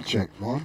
Check one.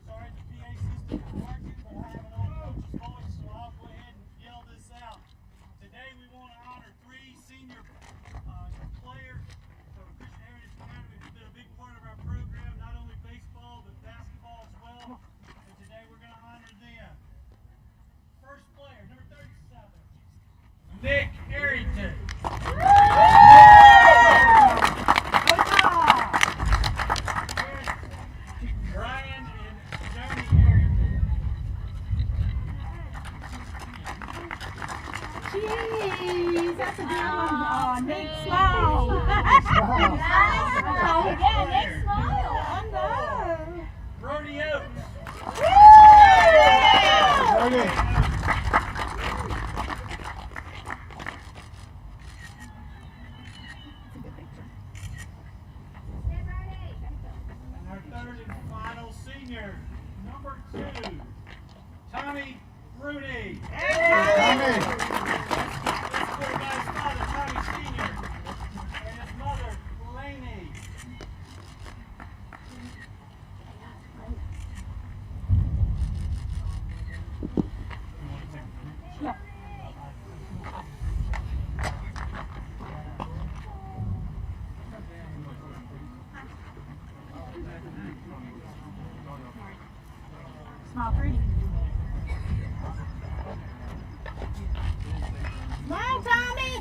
Sorry, the PA system is working, but I have an old coach's voice, so I'll go ahead and yell this out. Today we want to honor 3 senior players from Christian Heritage Academy who've been a big part of our program, not only baseball, but basketball as well. And today we're going to honor them. First player, number 37, Nick Arrington. Brian and Joni Arrington. Jeez, that's a good one. Oh, Nick smile. Oh, yeah, Nick smile. I know. Brody Oates. And our third and final senior, number 2, Tommy Rooney. This poor guy's father, Tommy Sr., and his mother, Laney. Smile pretty. Smile, Tommy.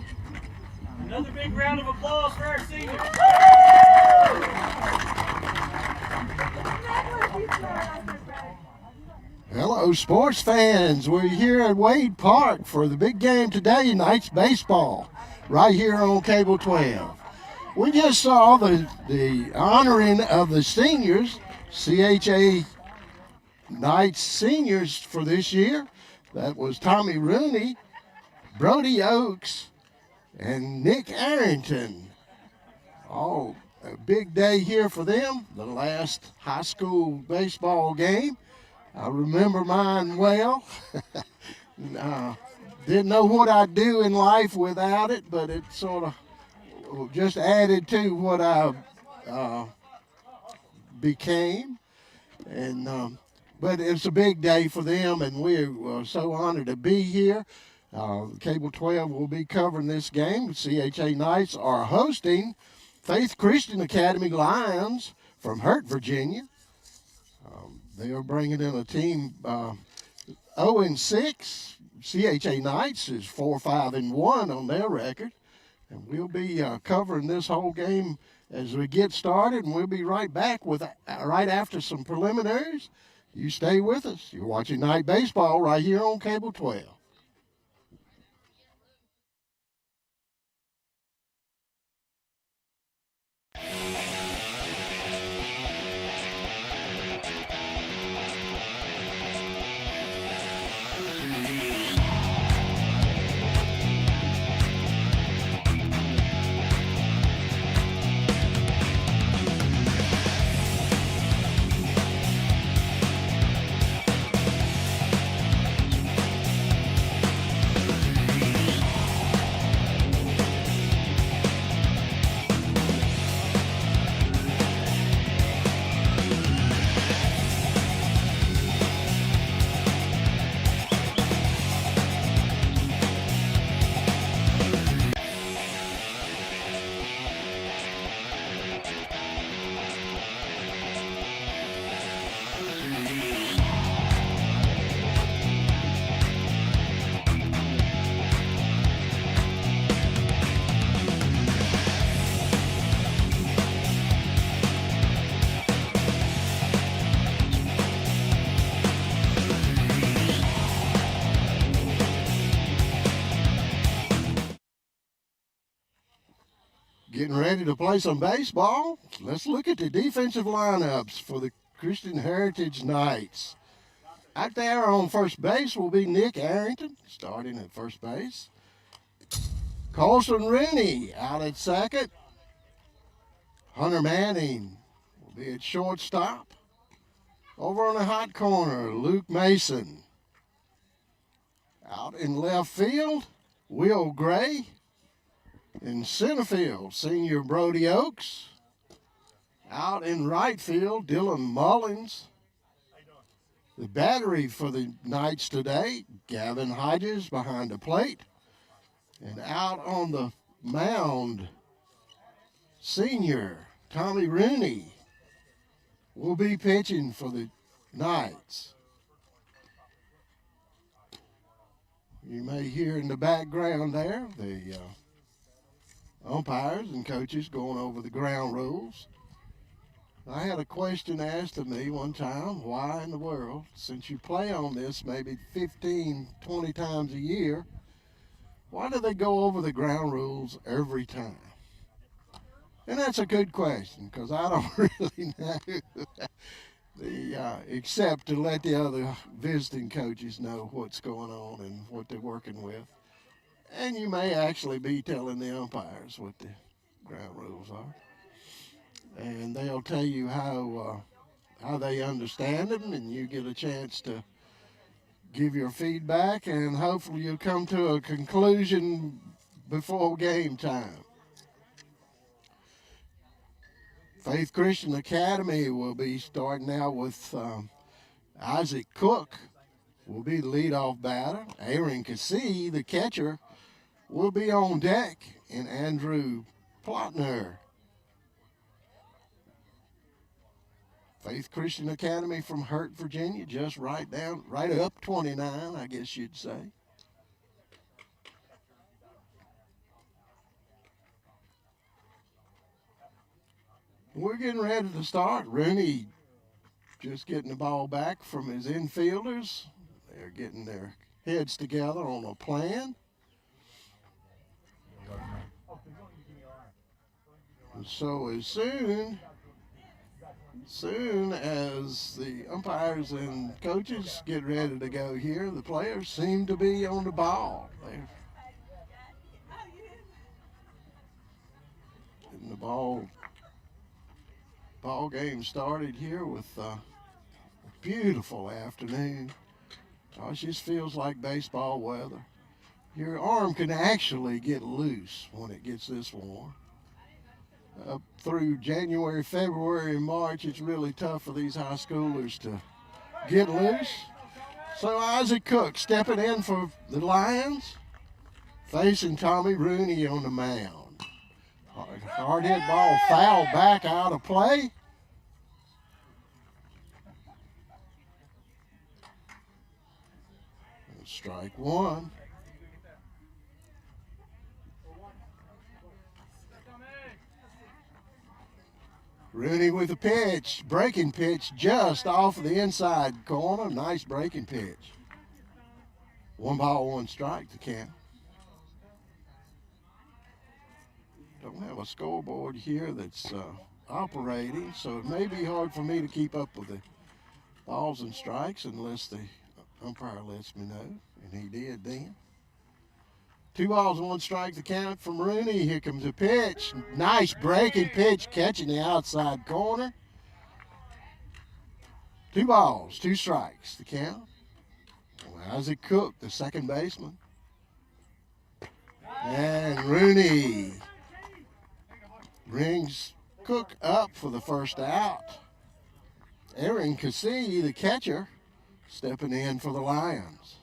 Another big round of applause for our seniors. Hello, sports fans. We're here at Wade Park for the big game today, Knights baseball, right here on Cable 12. We just saw the honoring of the seniors, CHA Knights seniors for this year. That was Tommy Rooney, Brody Oakes, and Nick Arrington. Oh, a big day here for them, the last high school baseball game. I remember mine well. Didn't know what I'd do in life without it, but it sort of just added to what I became. And but it's a big day for them, and we're so honored to be here. Cable 12 will be covering this game. CHA Knights are hosting Faith Christian Academy Lions from Hurt, Virginia. They are bringing in a team 0-6. CHA Knights is 4-5-1 on their record. And we'll be covering this whole game as we get started, and we'll be right back with right after some preliminaries. You stay with us. You're watching Night Baseball right here on Cable 12. Getting ready to play some baseball. Let's look at the defensive lineups for the Christian Heritage Knights. Out there on first base will be Nick Arrington, starting at first base. Colson Rooney out at second. Hunter Manning will be at shortstop. Over on the hot corner, Luke Mason. Out in left field, Will Gray. In center field, senior Brody Oakes. Out in right field, Dylan Mullins. The battery for the Knights today, Gavin Hodges behind the plate. And out on the mound, senior Tommy Rooney will be pitching for the Knights. You may hear in the background there the umpires and coaches going over the ground rules. I had a question asked of me one time, why in the world, since you play on this maybe 15, 20 times a year, why do they go over the ground rules every time? And that's a good question, because I don't really know, except to let the other visiting coaches know what's going on and what they're working with. And you may actually be telling the umpires what the ground rules are. And they'll tell you how they understand them, and you get a chance to give your feedback, and hopefully you'll come to a conclusion before game time. Faith Christian Academy will be starting out with Isaac Cook will be the leadoff batter. Aaron Cassee, the catcher, will be on deck, and Andrew Plotner. Faith Christian Academy from Hurt, Virginia, just right up 29, I guess you'd say. We're getting ready to start. Rooney just getting the ball back from his infielders. They're getting their heads together on a plan. And so as soon as the umpires and coaches get ready to go here, the players seem to be on the ball. They're getting the ball Ball game started here with a beautiful afternoon. Oh, it just feels like baseball weather. Your arm can actually get loose when it gets this warm. Up through January, February, and March, it's really tough for these high schoolers to get loose. So Isaac Cook stepping in for the Lions, facing Tommy Rooney on the mound. Hard hit ball fouled back out of play. Strike one. Rooney with a pitch, breaking pitch just off of the inside corner. Nice breaking pitch. 1-1 strike to count. Don't have a scoreboard here that's operating, so it may be hard for me to keep up with the balls and strikes unless the umpire lets me know, and he did then. 2-1 strike to count from Rooney. Here comes a pitch. Nice breaking pitch, catching the outside corner. 2 strikes to count. Isaac Cook, the second baseman. And Rooney brings Cook up for the first out. Aaron Cassini, the catcher, stepping in for the Lions.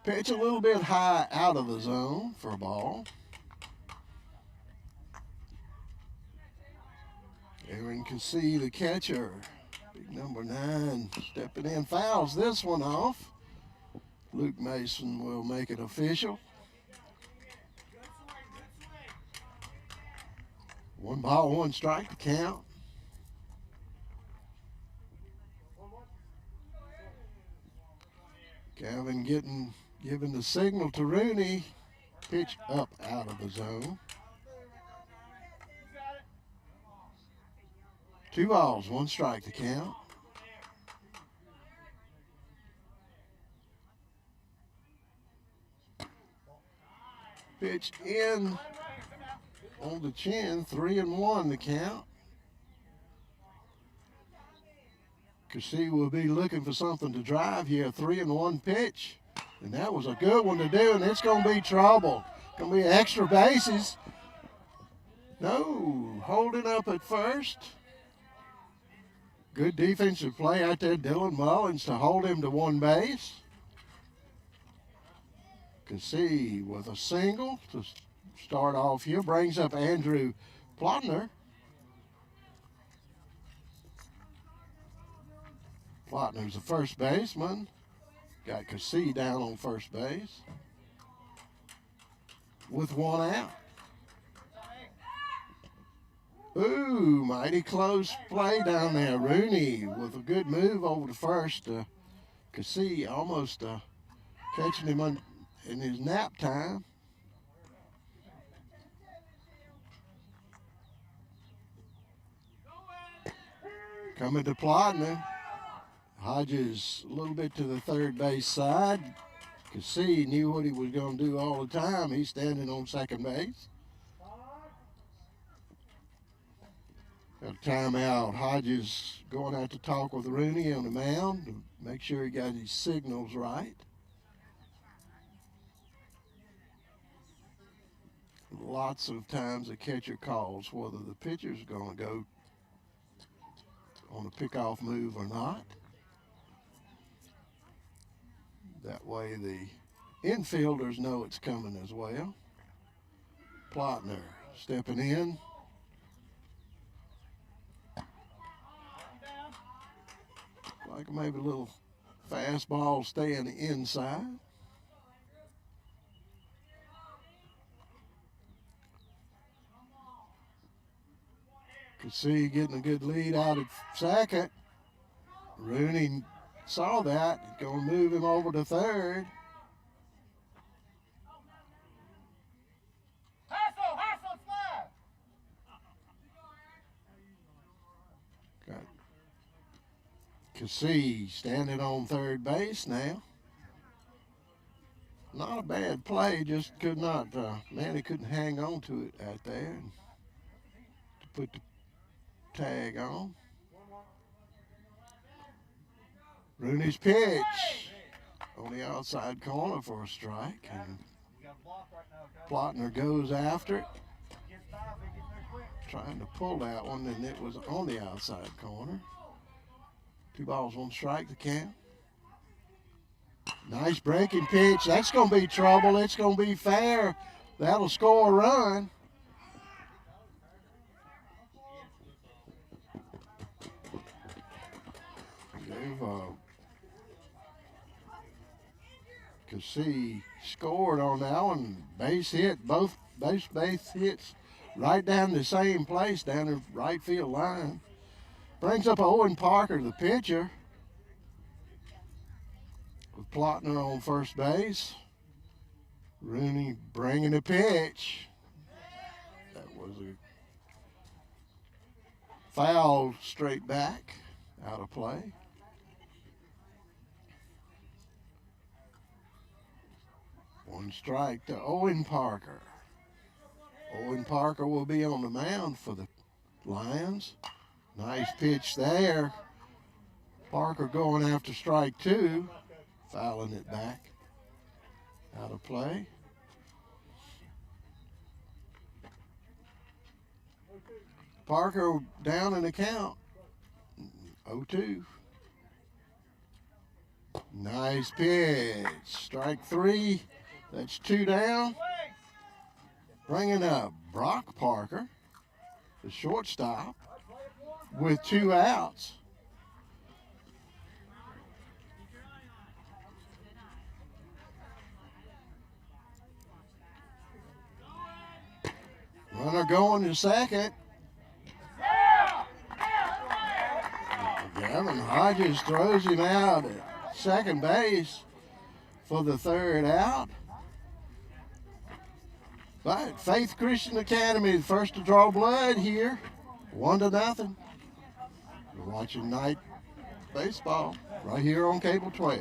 Pitch a little bit high out of the zone for a ball. Aaron Cassini, the catcher, big number 9, stepping in, fouls this one off. Luke Mason will make it official. 1-1 strike to count. Calvin giving the signal to Rooney. Pitch up out of the zone. 2-1 strike to count. Pitch in on the chin, 3-1 to count. Cassini will be looking for something to drive here. 3-1 pitch. And that was a good one to do, and it's going to be trouble. Going to be extra bases. No, holding up at first. Good defensive play out there, Dylan Mullins, to hold him to one base. Cassini with a single to start off here. Brings up Andrew Plotner. Plotner's the first baseman. Got Cassini down on first base with 1 out. Ooh, mighty close play down there. Rooney with a good move over to first. Cassini almost catching him in his nap time. Coming to Plotner. Hodges a little bit to the third base side. Cassini knew what he was going to do all the time. He's standing on second base. Got a timeout. Hodges going out to talk with Rooney on the mound to make sure he got his signals right. Lots of times the catcher calls whether the pitcher's going to go on a pickoff move or not. That way the infielders know it's coming as well. Plotner stepping in. Like maybe a little fastball staying inside. Cassini getting a good lead out at second. Rooney saw that. Going to move him over to third. Got Cassini standing on third base now. Not a bad play, just could not, man, he couldn't hang on to it out there to put the tag on. Rooney's pitch on the outside corner for a strike, and Plotner goes after it, trying to pull that one, and it was on the outside corner. 2 balls, 1 strike to count. Nice breaking pitch. That's going to be trouble. It's going to be fair. That'll score a run. Cassie scored on that one. Base hit, both base hits right down the same place, down the right field line. Brings up Owen Parker, the pitcher, with Plotner on first base. Rooney bringing the pitch. That was a foul straight back, out of play. One strike to Owen Parker. Owen Parker will be on the mound for the Lions. Nice pitch there. Parker going after strike 2, fouling it back, out of play. Parker down in the count, 0-2. Nice pitch, strike 3. That's 2 down. Bringing up Brock Parker, the shortstop, with 2 outs. Runner going to second. Gavin Hodges throws him out at second base for the 3rd out. But Faith Christian Academy, the first to draw blood here, 1-0. You're watching Night Baseball right here on Cable 12.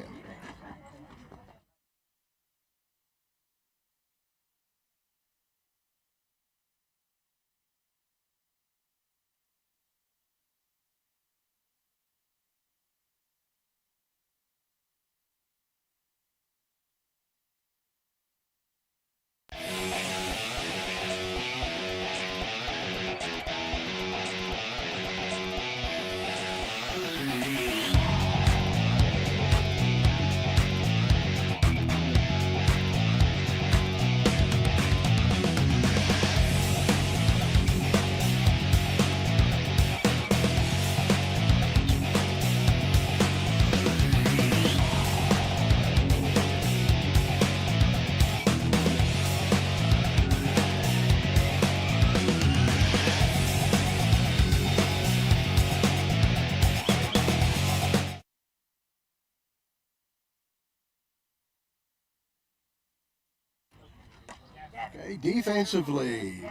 Okay, defensively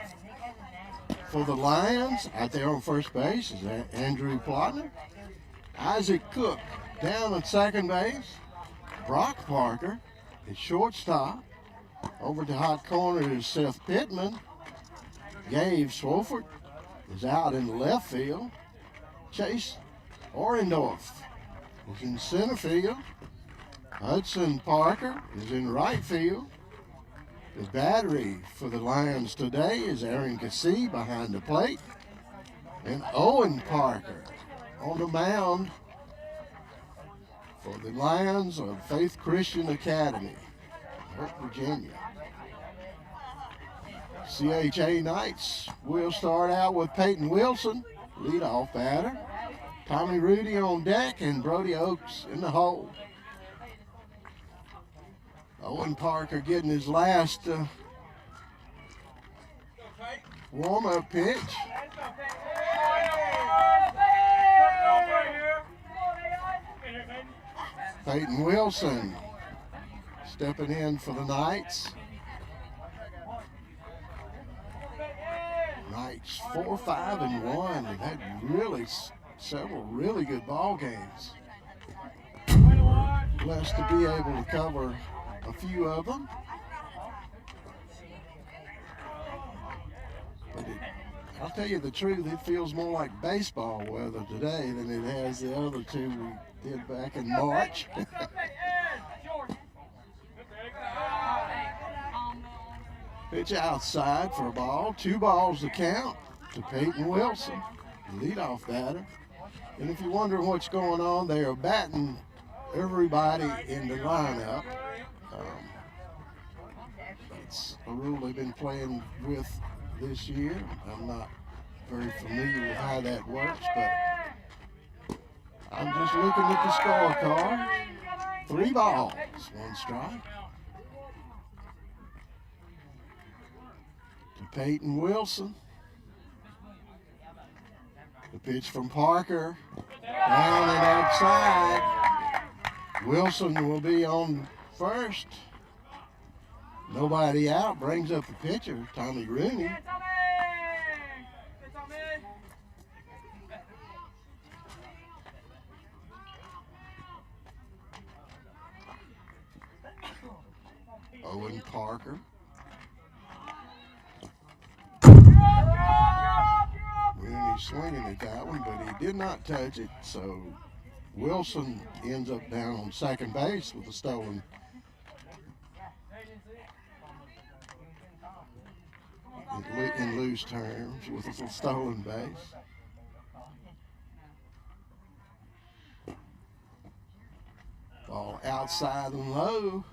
for the Lions, out there on first base is Andrew Plotner. Isaac Cook down at second base. Brock Parker is shortstop. Over to hot corner is Seth Pittman. Gabe Swofford is out in left field. Chase Orendorf is in center field. Hudson Parker is in right field. The battery for the Lions today is Aaron Cassie behind the plate. And Owen Parker on the mound for the Lions of Faith Christian Academy, Virginia. CHA Knights will start out with Peyton Wilson, leadoff batter. Tommy Rudy on deck and Brody Oaks in the hole. Owen Parker getting his last warm-up pitch. Peyton Wilson stepping in for the Knights. Knights 4-5-1. They've had really several really good ball games. Blessed to be able to cover a few of them. But I'll tell you the truth, it feels more like baseball weather today than it has the other two we did back in March. Pitch outside for a ball. 2 balls to count to Peyton Wilson, the leadoff batter. And if you're wondering what's going on, they are batting everybody in the lineup. It's a rule they've been playing with this year. I'm not very familiar with how that works, but I'm just looking at the scorecard. 3 balls, 1 strike. To Peyton Wilson. The pitch from Parker. Down and outside. Wilson will be on first. Nobody out. Brings up the pitcher, Tommy Rooney. Owen Parker. Rooney swinging at that one, but he did not touch it, so Wilson ends up down on second base with a stolen. In loose terms, with a stolen base. Ball outside and low.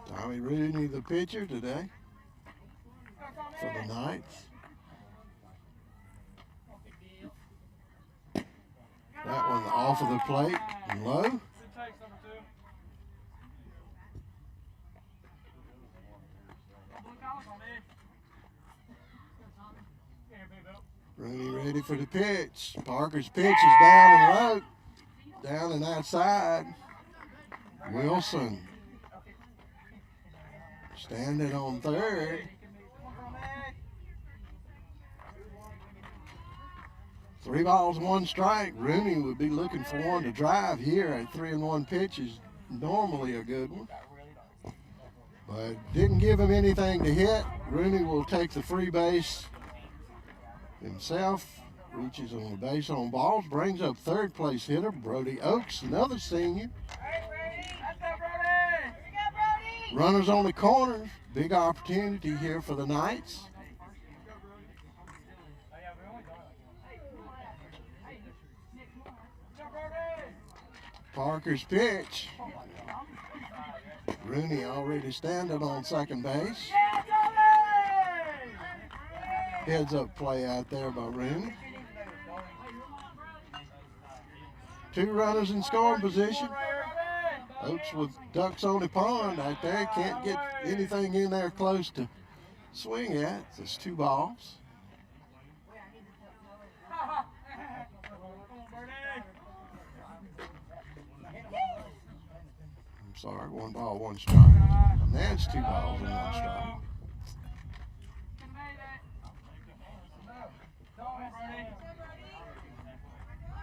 Tommy Rooney, the pitcher today for the Knights. That one off of the plate and low. Rooney ready for the pitch. Parker's pitch is down and low. Down and outside. Wilson standing on third. Three balls, 1 strike. Rooney would be looking for one to drive here. A 3-1 pitch is normally a good one, but didn't give him anything to hit. Rooney will take the free base himself, reaches on the base on balls, brings up third place hitter Brody Oakes, another senior. Runners on the corner, big opportunity here for the Knights. Parker's pitch. Rooney already standing on second base. Heads up play out there by Rooney. 2 runners in scoring position. Oakes with ducks on the pond out there. Can't get anything in there close to swing at. It's 2 balls. I'm sorry, 1 ball, 1 strike. And that's 2 balls and 1 strike.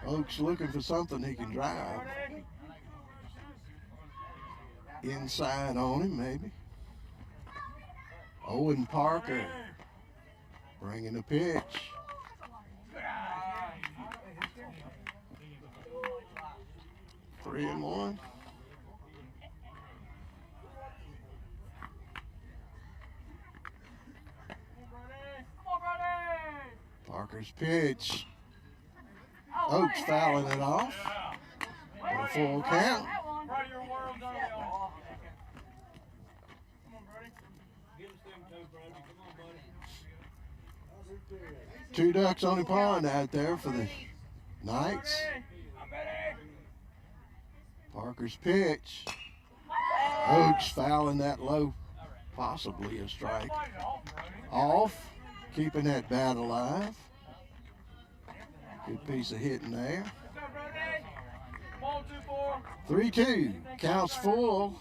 Oakes looking for something he can drive. Inside on him, maybe. Owen Parker bringing the pitch. Three and one. Parker's pitch. Oakes fouling it off. For a full count. Two ducks on the pond out there for the Knights. Parker's pitch. Oakes fouling that low, possibly a strike. Off, keeping that bat alive. Good piece of hitting there. 3-2, counts full.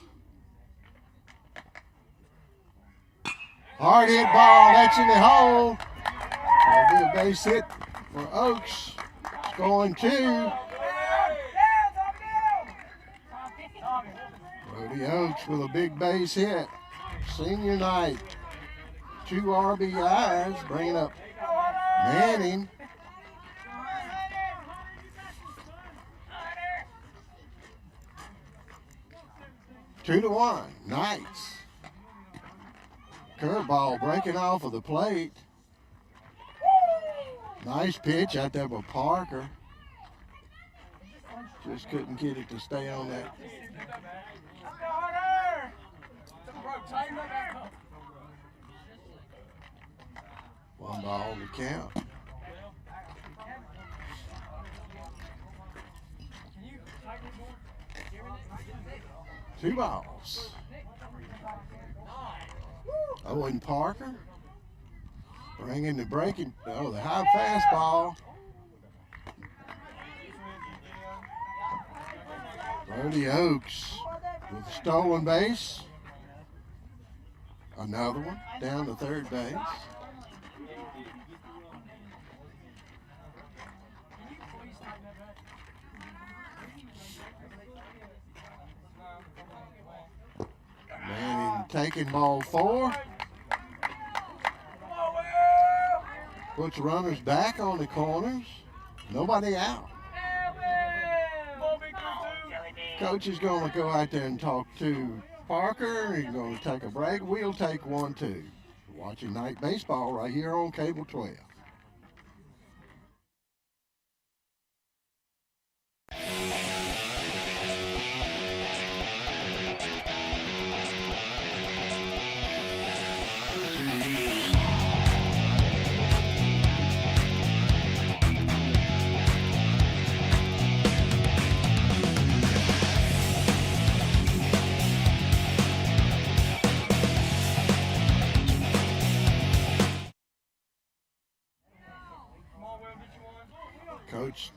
Hard hit ball, that's in the hole. That'll be a base hit for Oakes. Scoring 2. Brody Oaks with a big base hit. Senior night. 2 RBIs, bringing up Manning. Two to 1, Knights. Curveball breaking off of the plate. Nice pitch out there by Parker. Just couldn't get it to stay on that. One ball to count. Two balls. Owen Parker bringing the breaking. Oh, the high fastball. Brody Oaks with a stolen base. Another one down to third base. Manning taking ball 4. Puts runners back on the corners. Nobody out. Coach is going to go out there and talk to Parker. He's going to take a break. We'll take 1-2. Watching night baseball right here on Cable 12. Coach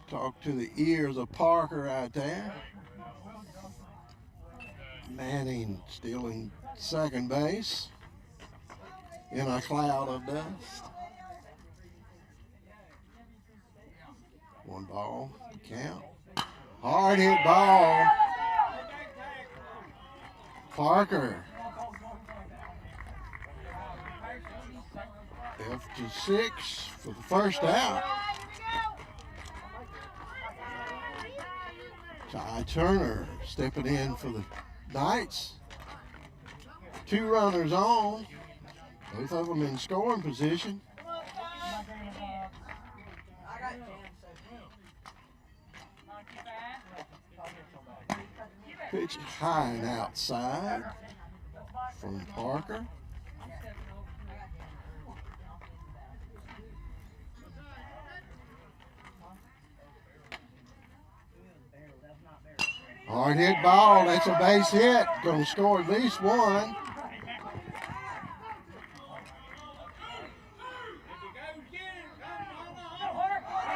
talk to the ears of Parker out there. Manning stealing second base in a cloud of dust. One ball to count. Hard hit ball. Parker. F-6 for the first out. Ty Turner stepping in for the Knights. 2 runners on. Both of them in scoring position. Pitch high and outside from Parker. Hard hit ball, that's a base hit. Gonna score at least 1.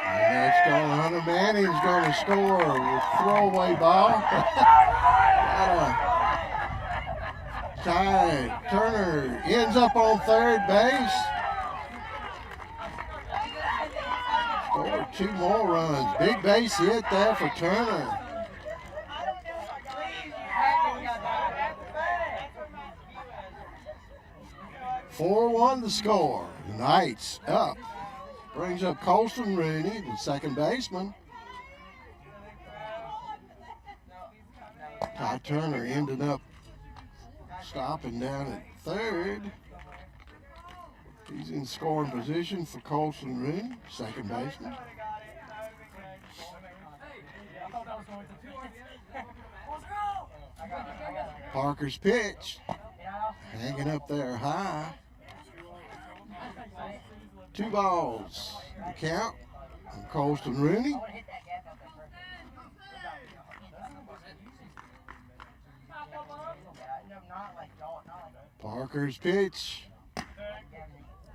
And that's going, Hunter Manning's gonna score with throwaway ball. Ty Turner ends up on third base. Scored 2 more runs. Big base hit there for Turner. 4-1 the score. The Knights up. Brings up Colston Rooney, the second baseman. Ty Turner ended up stopping down at third. He's in scoring position for Colston Rooney, second baseman. Parker's pitch, hanging up there high. 2 balls, the count from Colston Rooney. Parker's pitch,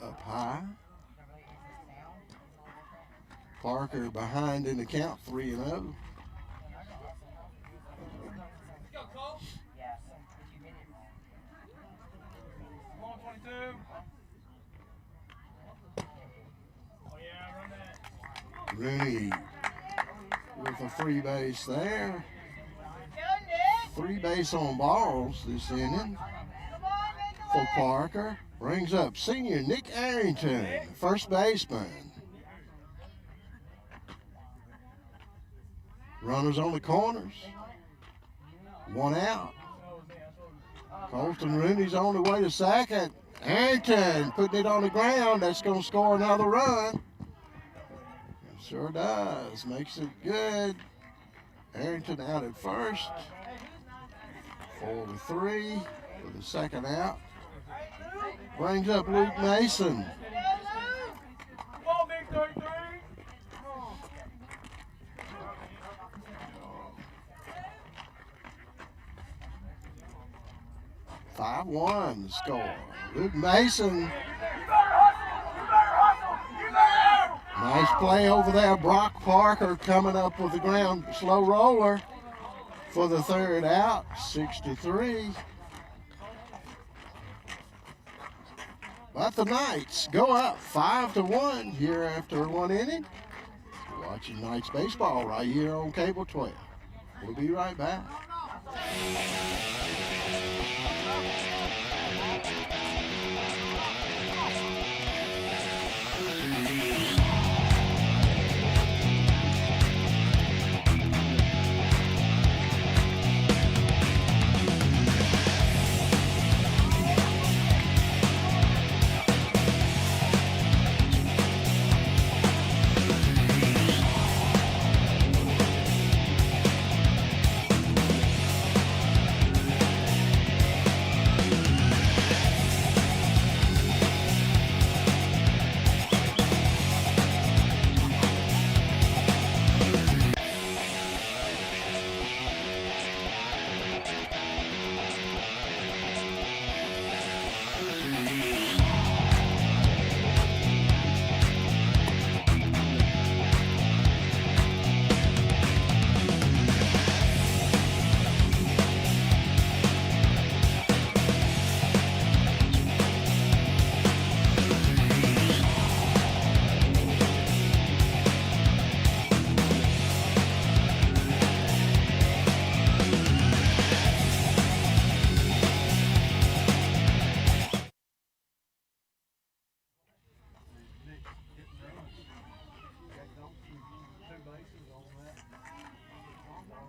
up high. Parker behind in the count, 3-0. Rooney with a free base there. Free base on balls this inning for Parker. Brings up senior Nick Arrington, first baseman. Runners on the corners. One out. Colton Rooney's on the way to second. Arrington putting it on the ground. That's going to score another run. It sure does. Makes it good. Arrington out at first. 4-3 for the second out. Brings up Luke Mason. 5-1 score. Luke Mason. Nice play over there. Brock Parker coming up with the ground slow roller for the third out. 6-3. But the Knights go up 5-1 here after one inning. You're watching Knights baseball right here on Cable 12. We'll be right back.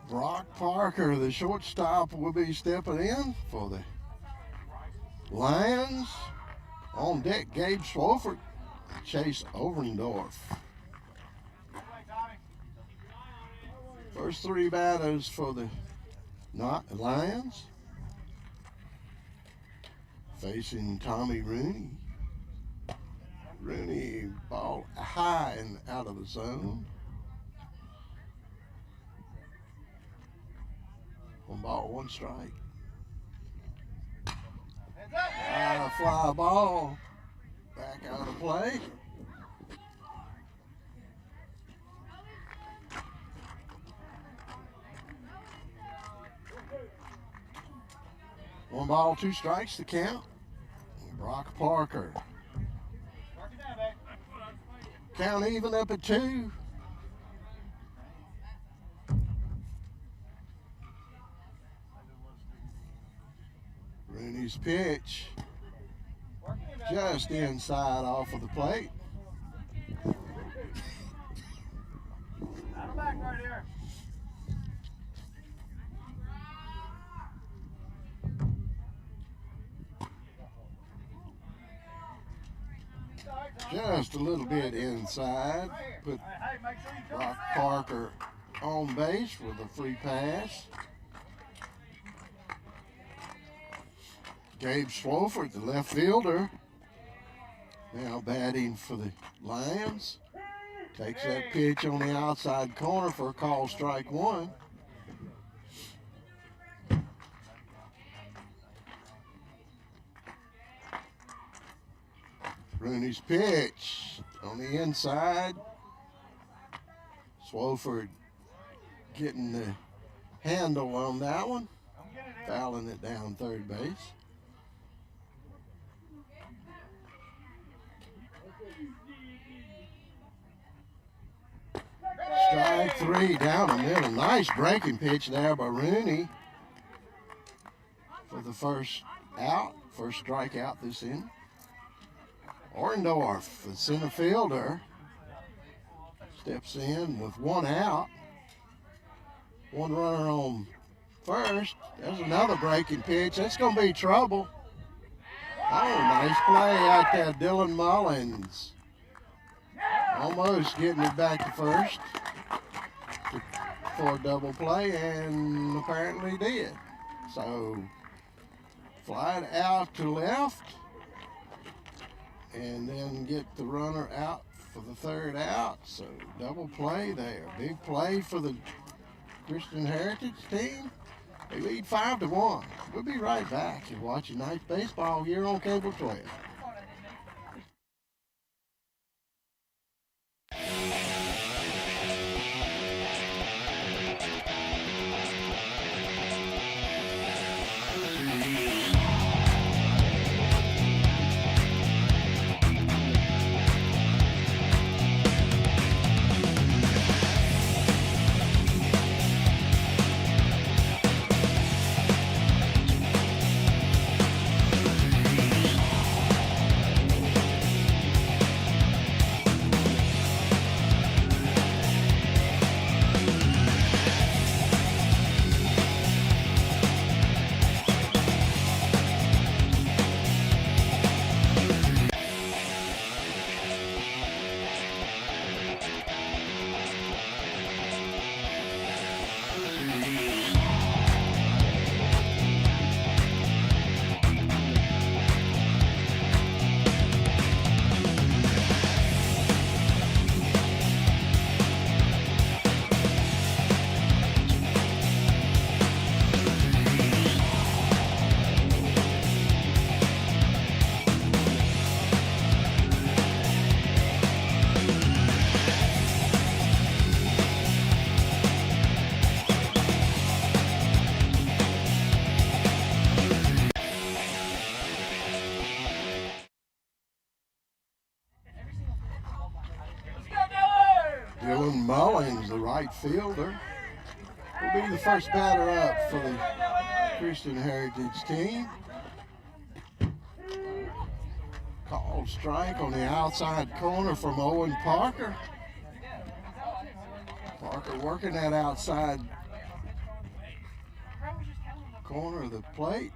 Brock Parker, the shortstop, will be stepping in for the Lions. On deck, Gabe Swofford, Chase Overendorf. First three batters for the Lions. Facing Tommy Rooney. Rooney ball high and out of the zone. 1 ball, 1 strike. Fly ball. Back out of play. One ball, 2 strikes to count. Brock Parker. Count even up at 2. Rooney's pitch just inside off of the plate. Out of back right here. Just a little bit inside. Put Brock Parker on base with a free pass. Gabe Swofford, the left fielder, now batting for the Lions. Takes that pitch on the outside corner for a call strike 1. Rooney's pitch on the inside. Swofford getting the handle on that one, fouling it down third base. 3 down the middle. Nice breaking pitch there by Rooney for the first out, first strikeout this inning. Orndorff, the center fielder, steps in with 1 out. 1 runner on first. There's another breaking pitch. That's going to be trouble. Oh, nice play out there, Dylan Mullins. Almost getting it back to first for a double play, and apparently did. So, fly it out to left, and then get the runner out for the third out. So, double play there. Big play for the Christian Heritage team. They lead 5-1. We'll be right back. You're watching Knights Baseball here on Cable 12. Dylan Mullins, the right fielder, will be the first batter up for the Christian Heritage team. Called strike on the outside corner from Owen Parker. Parker working that outside corner of the plate.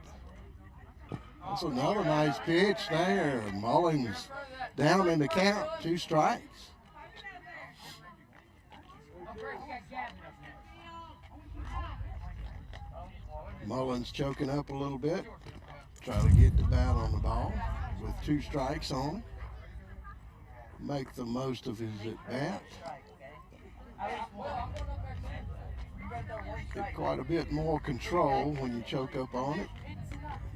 That's another nice pitch there. Mullins down in the count, 2 strikes. Mullins choking up a little bit, try to get the bat on the ball with 2 strikes on it. Make the most of his at-bat. Get quite a bit more control when you choke up on it.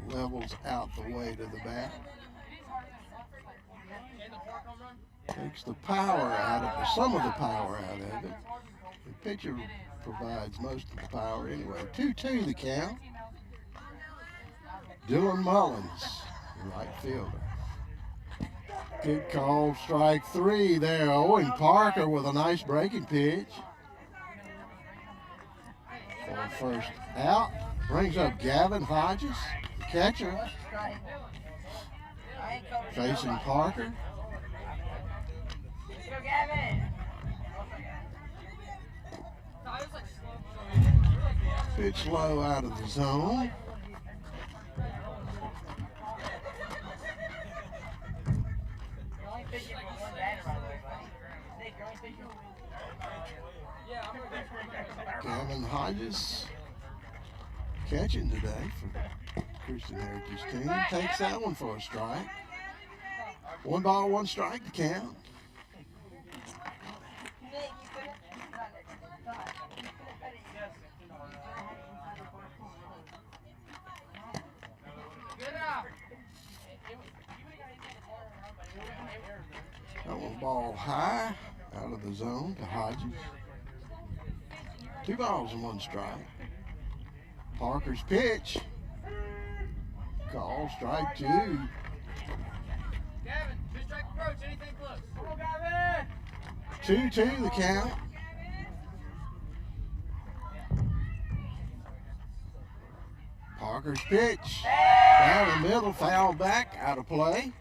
Levels out the way to the bat. Takes the power out of it, some of the power out of it. The pitcher provides most of the power anyway. 2-2 the count. Dylan Mullins, right fielder. Good call, strike 3 there. Owen Parker with a nice breaking pitch. For first out, brings up Gavin Hodges, catcher. Facing Parker. Pitch low out of the zone. Gavin Hodges catching today for Christian Heritage team. Takes that one for a strike. 1 ball, 1 strike to count. That one ball high out of the zone to Hodges. 2 balls and 1 strike. Parker's pitch. Call strike 2. Gavin, 2-strike approach, anything close. Come on, Gavin! 2-2 the count. Parker's pitch. Down the middle, foul back, out of play.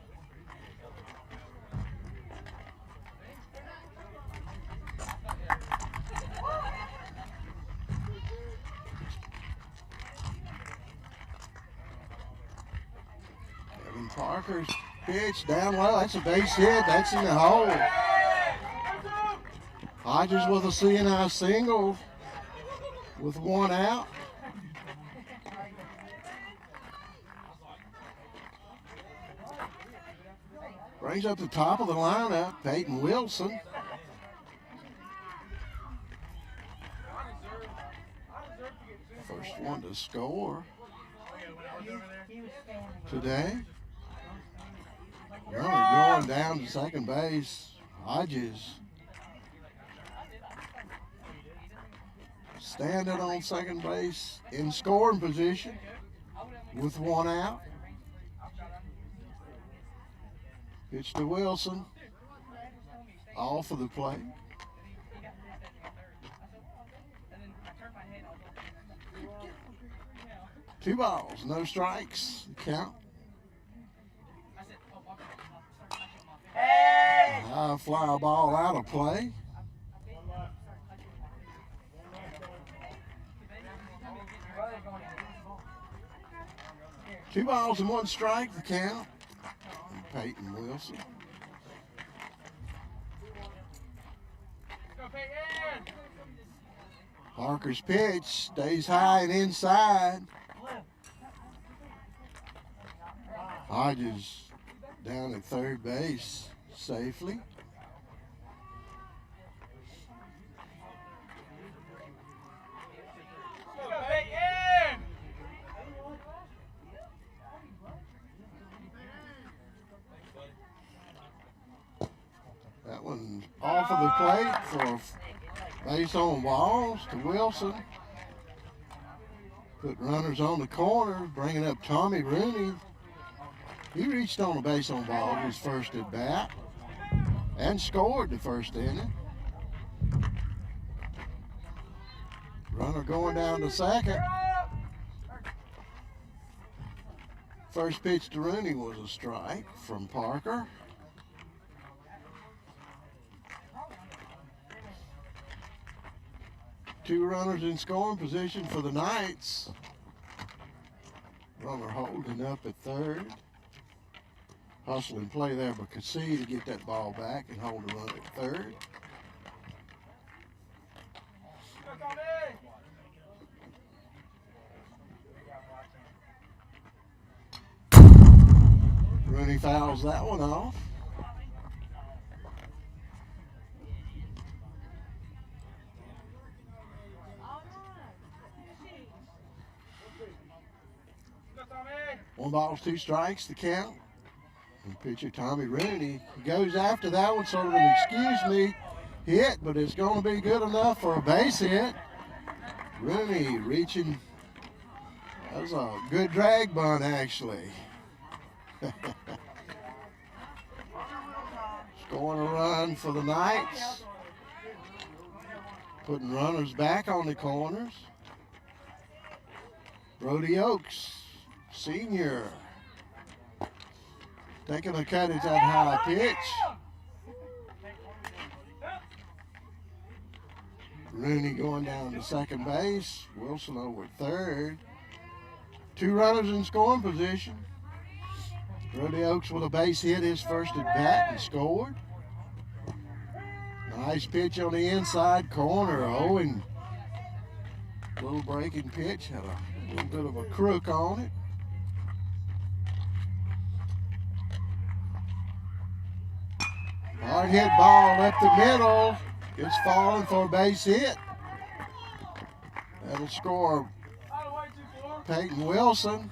Kevin Parker's pitch down low. That's a base hit. That's in the hole. Hodges with a CNI single with one out. Brings up the top of the lineup, Peyton Wilson. First one to score today. Runner going down to second base. Hodges standing on second base in scoring position with one out. Pitch to Wilson. Off of the plate. Two balls, no strikes. Count. High fly ball out of play. Two balls and one strike, the count. And Peyton Wilson. Parker's pitch stays high and inside. Hodges down at third base safely. That one off of the plate for base on balls to Wilson. Put runners on the corner, bringing up Tommy Rooney. He reached on a base on ball his first at bat and scored the first inning. Runner going down to second. First pitch to Rooney was a strike from Parker. Two runners in scoring position for the Knights. Runner holding up at third. Hustle and play there by Cassie to get that ball back and hold the run at third. Rooney fouls that one off. One ball, two strikes to count. And pitcher Tommy Rooney goes after that one, sort of an excuse me hit, but it's going to be good enough for a base hit. Rooney reaching. That was a good drag bunt, actually. Scoring a run for the Knights. Putting runners back on the corners. Brody Oaks, senior, taking a cut at that high pitch. Rooney going down to second base. Wilson over third. Two runners in scoring position. Brody Oaks with a base hit his first at bat and scored. Nice pitch on the inside corner. Owen, little breaking pitch, had a little bit of a crook on it. Hard hit ball up the middle. It's falling for a base hit. That'll score Peyton Wilson.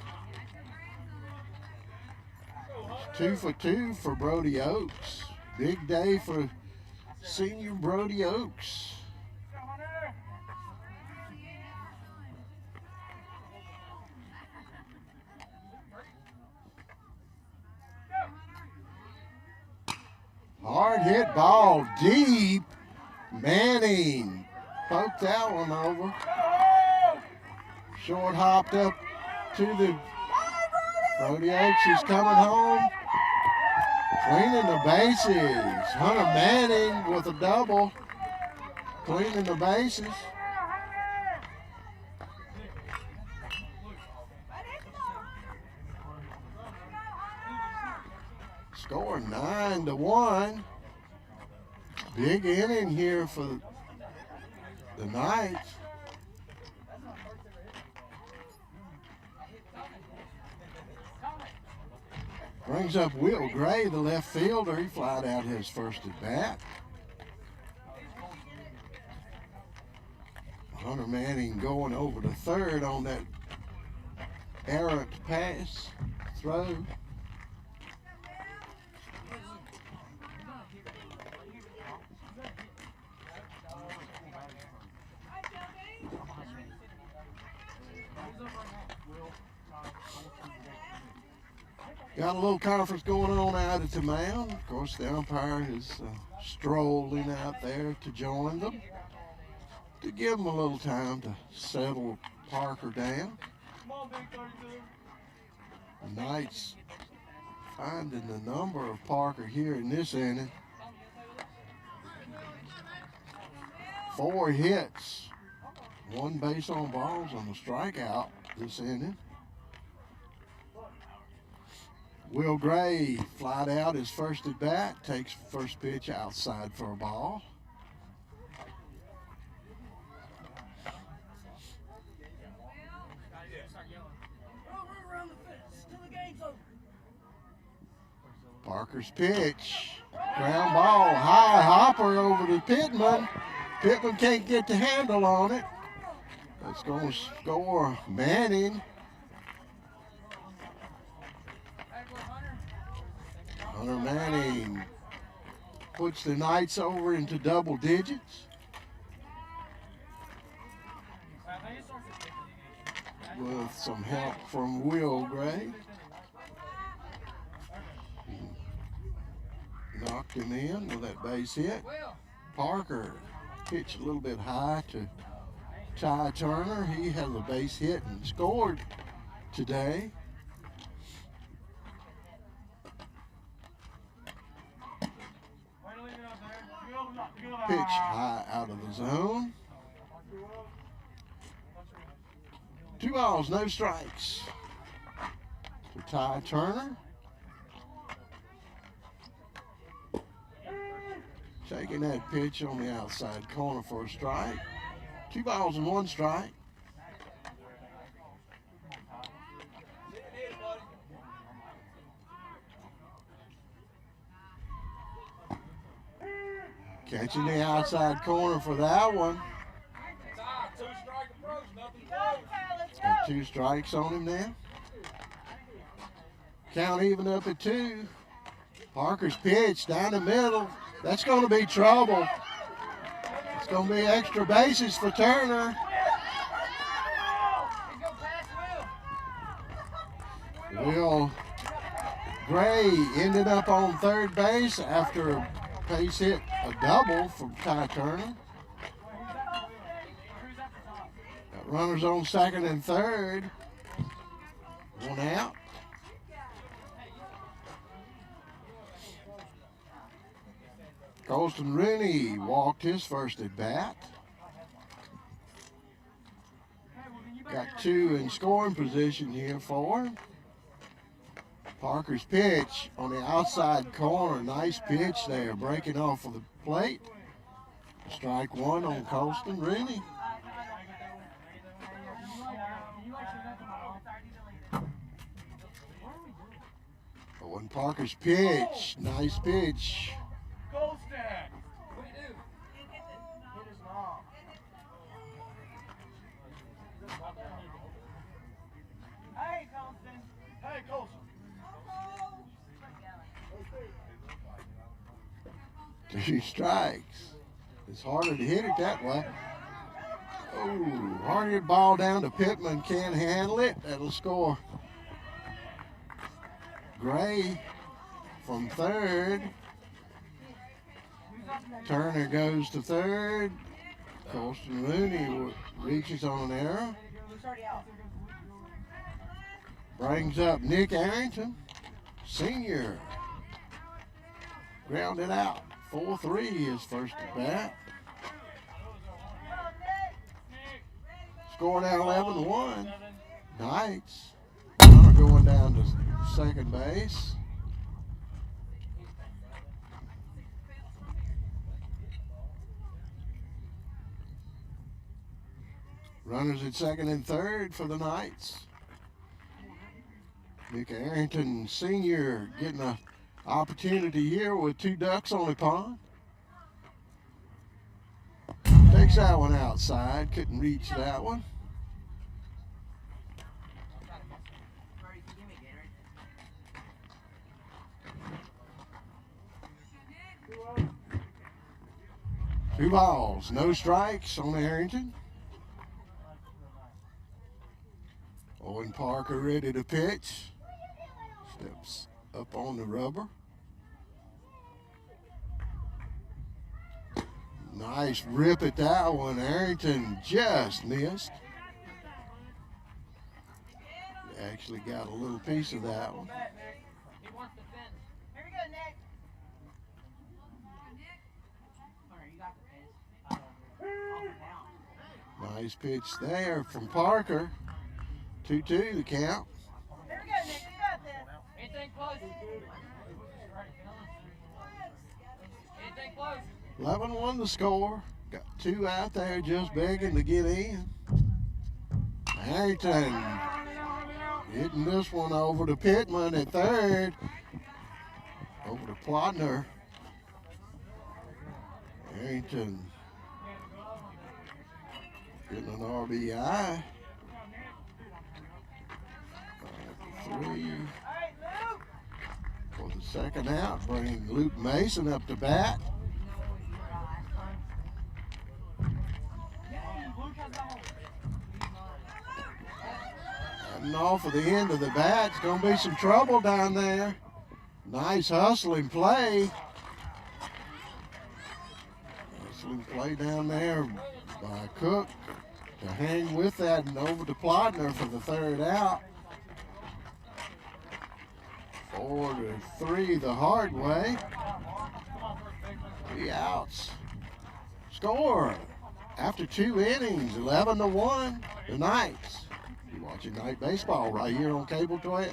It's 2 for 2 for Brody Oaks. Big day for senior Brody Oaks. Hard hit ball deep. Manning poked that one over. Short hopped up to the Brody Oaks is coming home. Cleaning the bases. Hunter Manning with a double. Cleaning the bases. Score 9-1. Big inning here for the Knights. Brings up Will Gray, the left fielder. He flied out his first at bat. Hunter Manning going over to third on that errant pass throw. Got a little conference going on out at the mound. Of course, the umpire is strolling out there to join them, to give them a little time to settle Parker down. The Knights finding the number of Parker here in this inning. 4 hits, 1 base on balls on the strikeout this inning. Will Gray flied out his first at bat, takes first pitch outside for a ball. Parker's pitch, ground ball, high hopper over to Pittman. Pittman can't get the handle on it. That's going to score Manning. Hunter Manning puts the Knights over into double digits. With some help from Will Gray. Knocked him in with that base hit. Parker pitched a little bit high to Ty Turner. He has a base hit and scored today. Pitch high out of the zone. 2 balls, no strikes to Ty Turner. Taking that pitch on the outside corner for a strike. 2 balls and 1 strike. Catching the outside corner for that one. Got 2 strikes on him now. Count even up at 2. Parker's pitch down the middle. That's going to be trouble. It's going to be extra bases for Turner. Will Gray ended up on third base after a base hit, a double from Ty Turner. Got runners on second and third. 1 out. Colston Rooney walked his first at bat. Got 2 in scoring position here for him. Parker's pitch on the outside corner. Nice pitch there, breaking off of the plate. Strike 1 on Colston Rooney. Owen Parker's pitch, nice pitch. Hey, Colston. Hey, Colston. 2 strikes. It's harder to hit it that way. Oh, hard hit ball down to Pittman. Can't handle it. That'll score. Gray from third. Turner goes to third. Colston Rooney reaches on an error. Brings up Nick Arrington, senior. Grounded out. 4-3 his first at bat. Score now 11-1. Knights. Connor going down to second base. Runners at second and third for the Knights. Nick Arrington, senior, getting an opportunity here with 2 ducks on the pond. Takes that one outside, couldn't reach that one. Two balls, no strikes on Arrington. Owen Parker ready to pitch. Steps up on the rubber. Nice rip at that one. Arrington just missed. Actually got a little piece of that one. Nice pitch there from Parker. 2-2 the count. Here we go, Nick. You got this. Anything close? Anything close? 11-1 the score. Got 2 out there just begging to get in. Arrington hitting this one over to Pittman at third. Over to Plotner. Arrington getting an RBI. 3 for the second out. Bringing Luke Mason up to bat. And off of the end of the bat, it's going to be some trouble down there. Nice hustling play. Hustling play down there by Cook to hang with that and over to Plotner for the third out. 4-3 the hard way. 3 outs. Score after 2 innings, 11-1 the Knights. You're watching Night Baseball right here on Cable 12.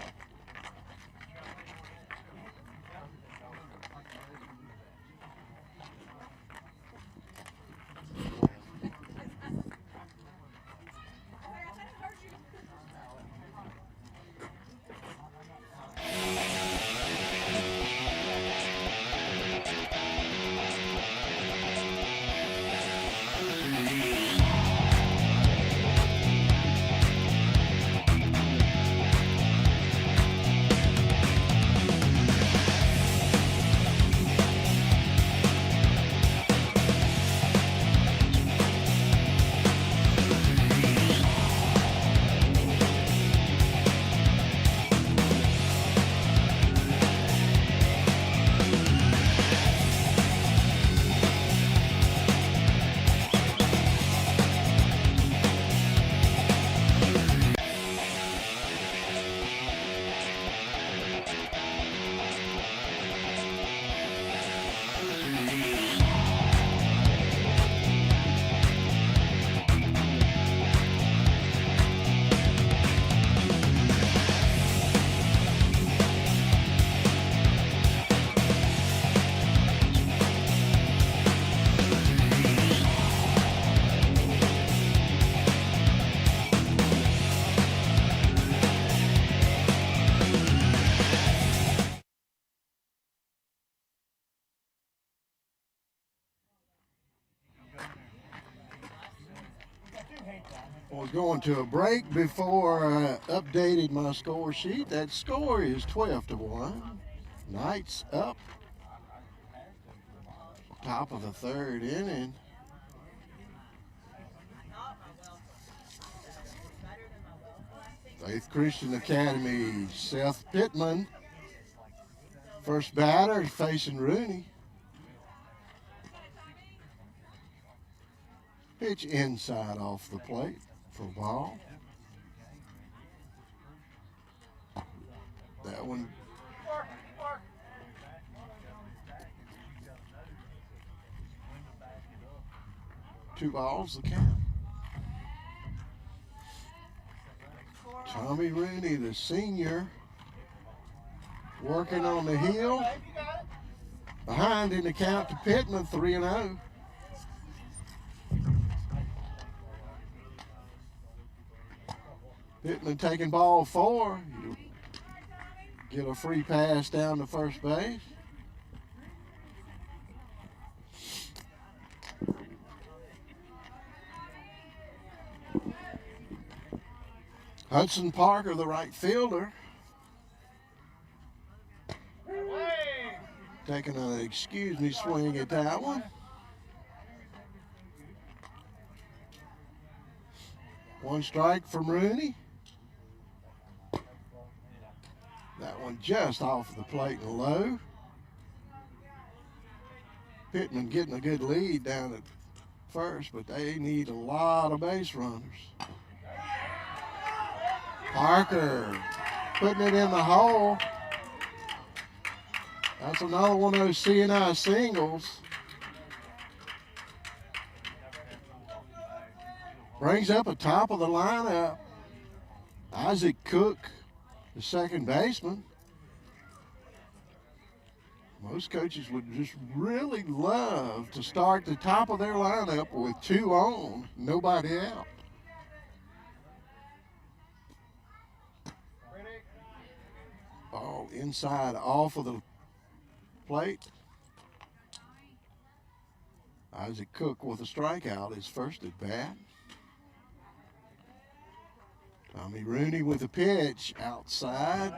We're going to a break before I updated my score sheet. That score is 12-1. Knights up. Top of the third inning. Faith Christian Academy, Seth Pittman. First batter facing Rooney. Pitch inside off the plate for a ball. That one. 2 balls, the count. Tommy Rooney, the senior, working on the hill. Behind in the count to Pittman, 3-0. Pittman taking ball 4. He'll get a free pass down to first base. Hudson Parker, the right fielder, taking an excuse me swing at that one. One strike from Rooney. That one just off the plate and low. Pittman getting a good lead down at first, but they need a lot of base runners. Parker putting it in the hole. That's another one of those CNI singles. Brings up a top of the lineup. Isaac Cook, the second baseman. Most coaches would just really love to start the top of their lineup with 2 on, nobody out. Ball inside off of the plate. Isaac Cook with a strikeout, his first at bat. Tommy Rooney with a pitch outside.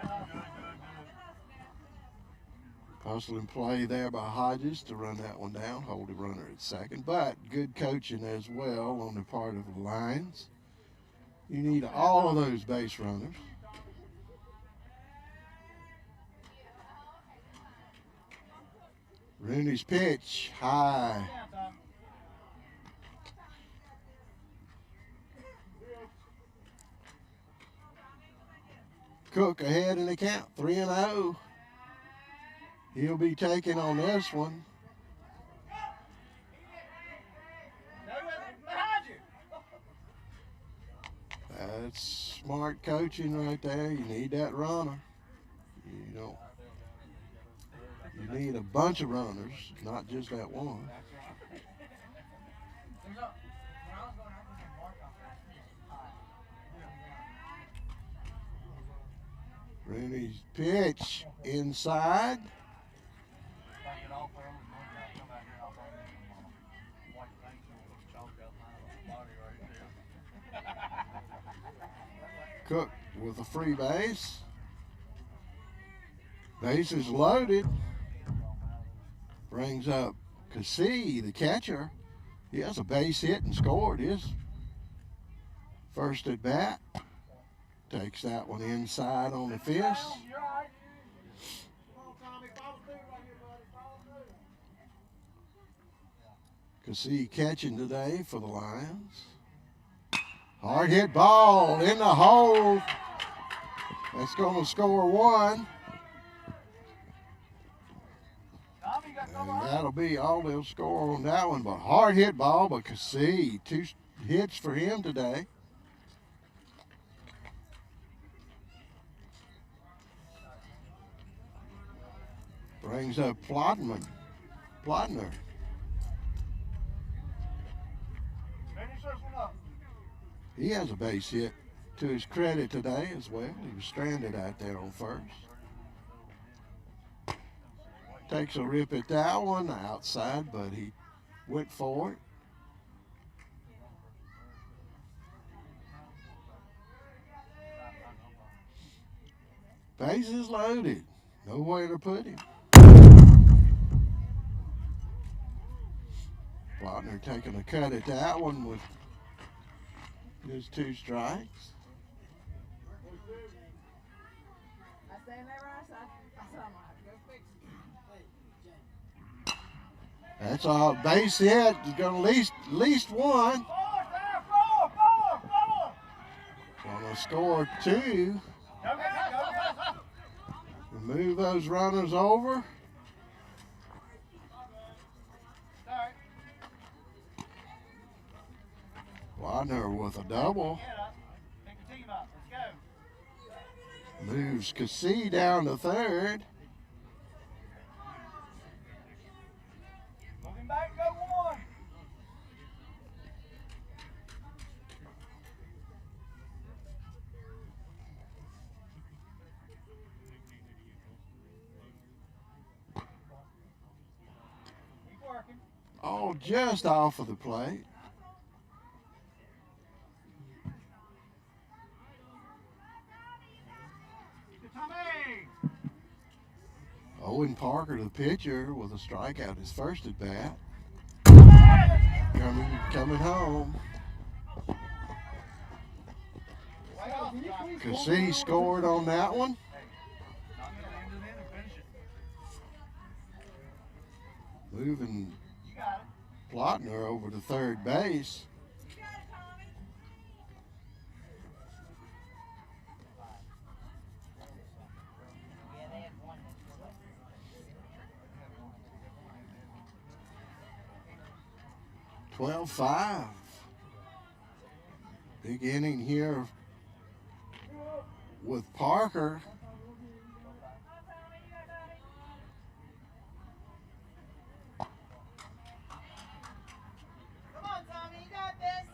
Hustling play there by Hodges to run that one down, hold the runner at second. But good coaching as well on the part of the Lions. You need all of those base runners. Rooney's pitch, high. Cook ahead in the count, 3-0. He'll be taking on this one. That's smart coaching right there. You need that runner. You need a bunch of runners, not just that one. Rooney's pitch inside. Cook with a free base. Base is loaded. Brings up Cassie, the catcher. He has a base hit and scored his first at bat. Takes that one inside on the fist. Cassie catching today for the Lions. Hard hit ball in the hole. That's going to score 1. And that'll be all they'll score on that one. But hard hit ball, but Cassie, 2 hits for him today. Brings up Plotner. He has a base hit to his credit today as well. He was stranded out there on first. Takes a rip at that one outside, but he went for it. Bases loaded. Nowhere to put him. Plotner taking a cut at that one with his 2 strikes. That's all. Base hit. He's going to at least 1. Going to score 2. Move those runners over. Start. Widener with a double. Get up. Pick the team up. Let's go. Moves Cassie down to third. Moving back, go one. Keep working. Oh, just off of the plate. Keep the Tommy. Owen Parker, the pitcher, with a strikeout, his first at bat. Coming home. Cassie scored on that one. Moving You got it. Plotner over to third base. Yeah, they had one. 12-5. Big inning here with Parker. Come on, Tommy, you got this.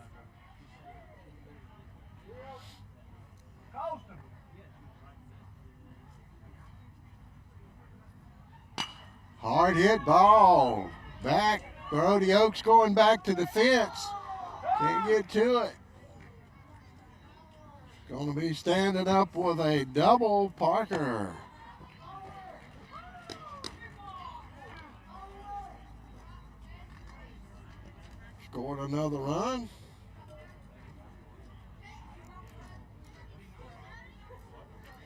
Coast him. Hard hit ball. Back. Brody Oaks going back to the fence. Can't get to it. Going to be standing up with a double, Parker. Scored another run.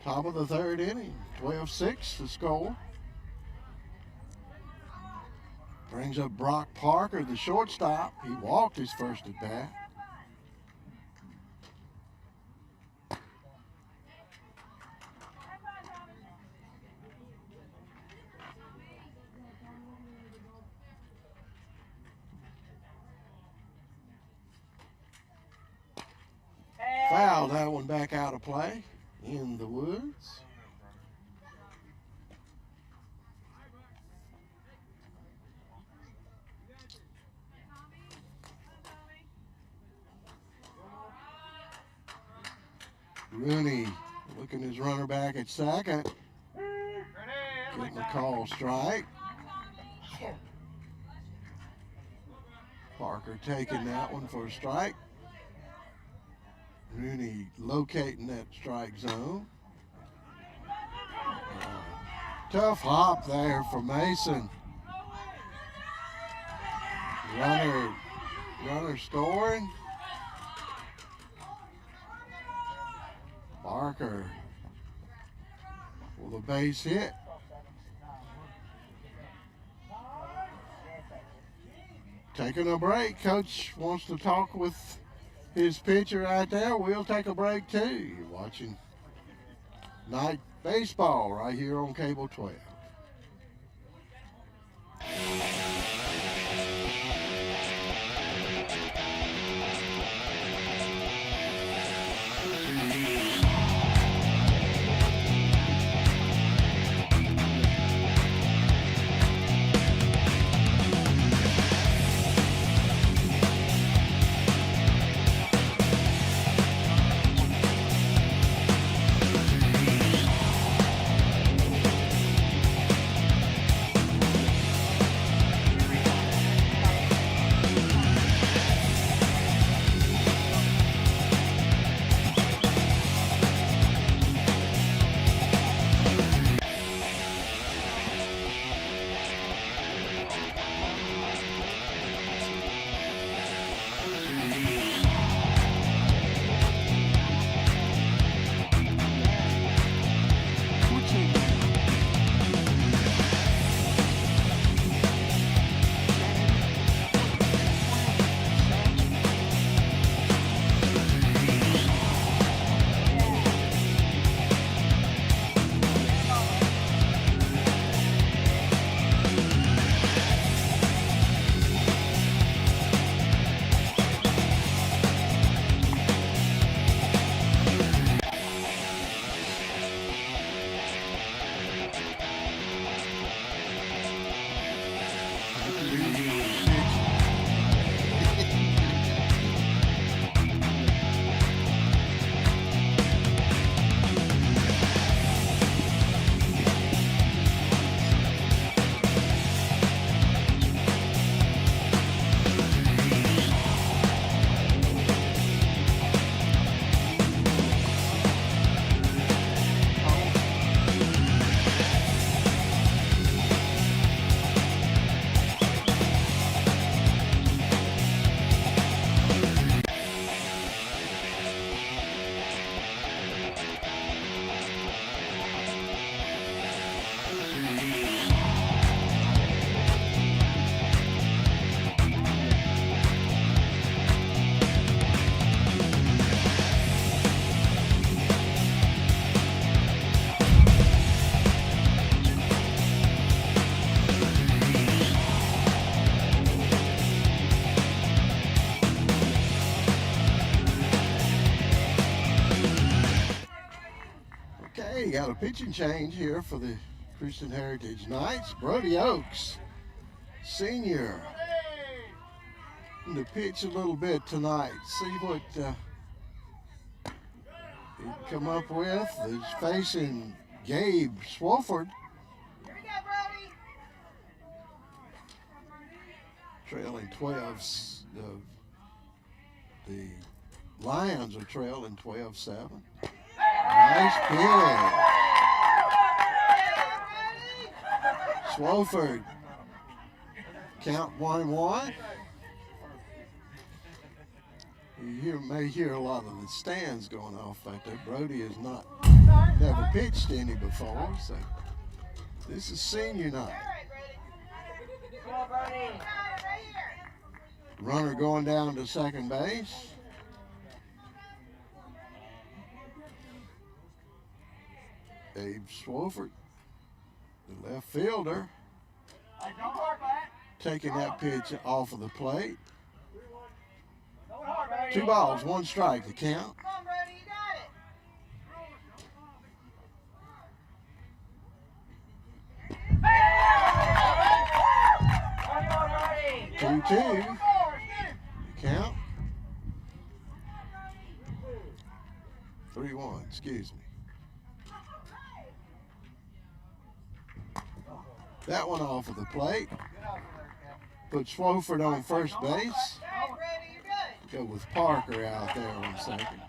Top of the third inning. 12-6 the score. Brings up Brock Parker, the shortstop. He walked his first at bat. Foul that one back out of play in the woods. Rooney looking his runner back at second. Getting the call strike. Parker taking that one for a strike. Rooney locating that strike zone. Tough hop there for Mason. Runner scoring. Parker with a base hit. Taking a break. Coach wants to talk with his pitcher right there. We'll take a break too. You're watching Night Baseball right here on Cable 12. Alrighty, got a pitching change here for the Christian Heritage Knights. Brody Oaks, senior, to pitch a little bit tonight. See what he come up with. He's facing Gabe Swofford. Here we go, Brody. Trailing 12. The Lions are trailing 12-7. Nice pitch. Swofford. Count 1-1. You may hear a lot of the stands going off back there. Brody has never pitched any before, so this is senior night. Come on, Brody. Runner going down to second base. Abe Swofford, the left fielder, taking that pitch off of the plate. 2 balls, 1 strike to count. Come on, Brody, you got it. 2-2. Count. 3-1, excuse me. That one off of the plate. Put Swofford on first base. All right, Brody, you're good. Go with Parker out there on second.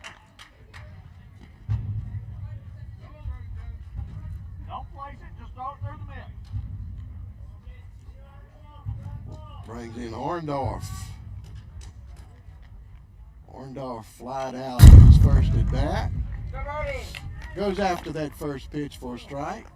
Don't place it, just throw it through the middle. Brings in Orndorff. Orndorff flied out his first at bat. Go, Brody. Goes after that first pitch for a strike.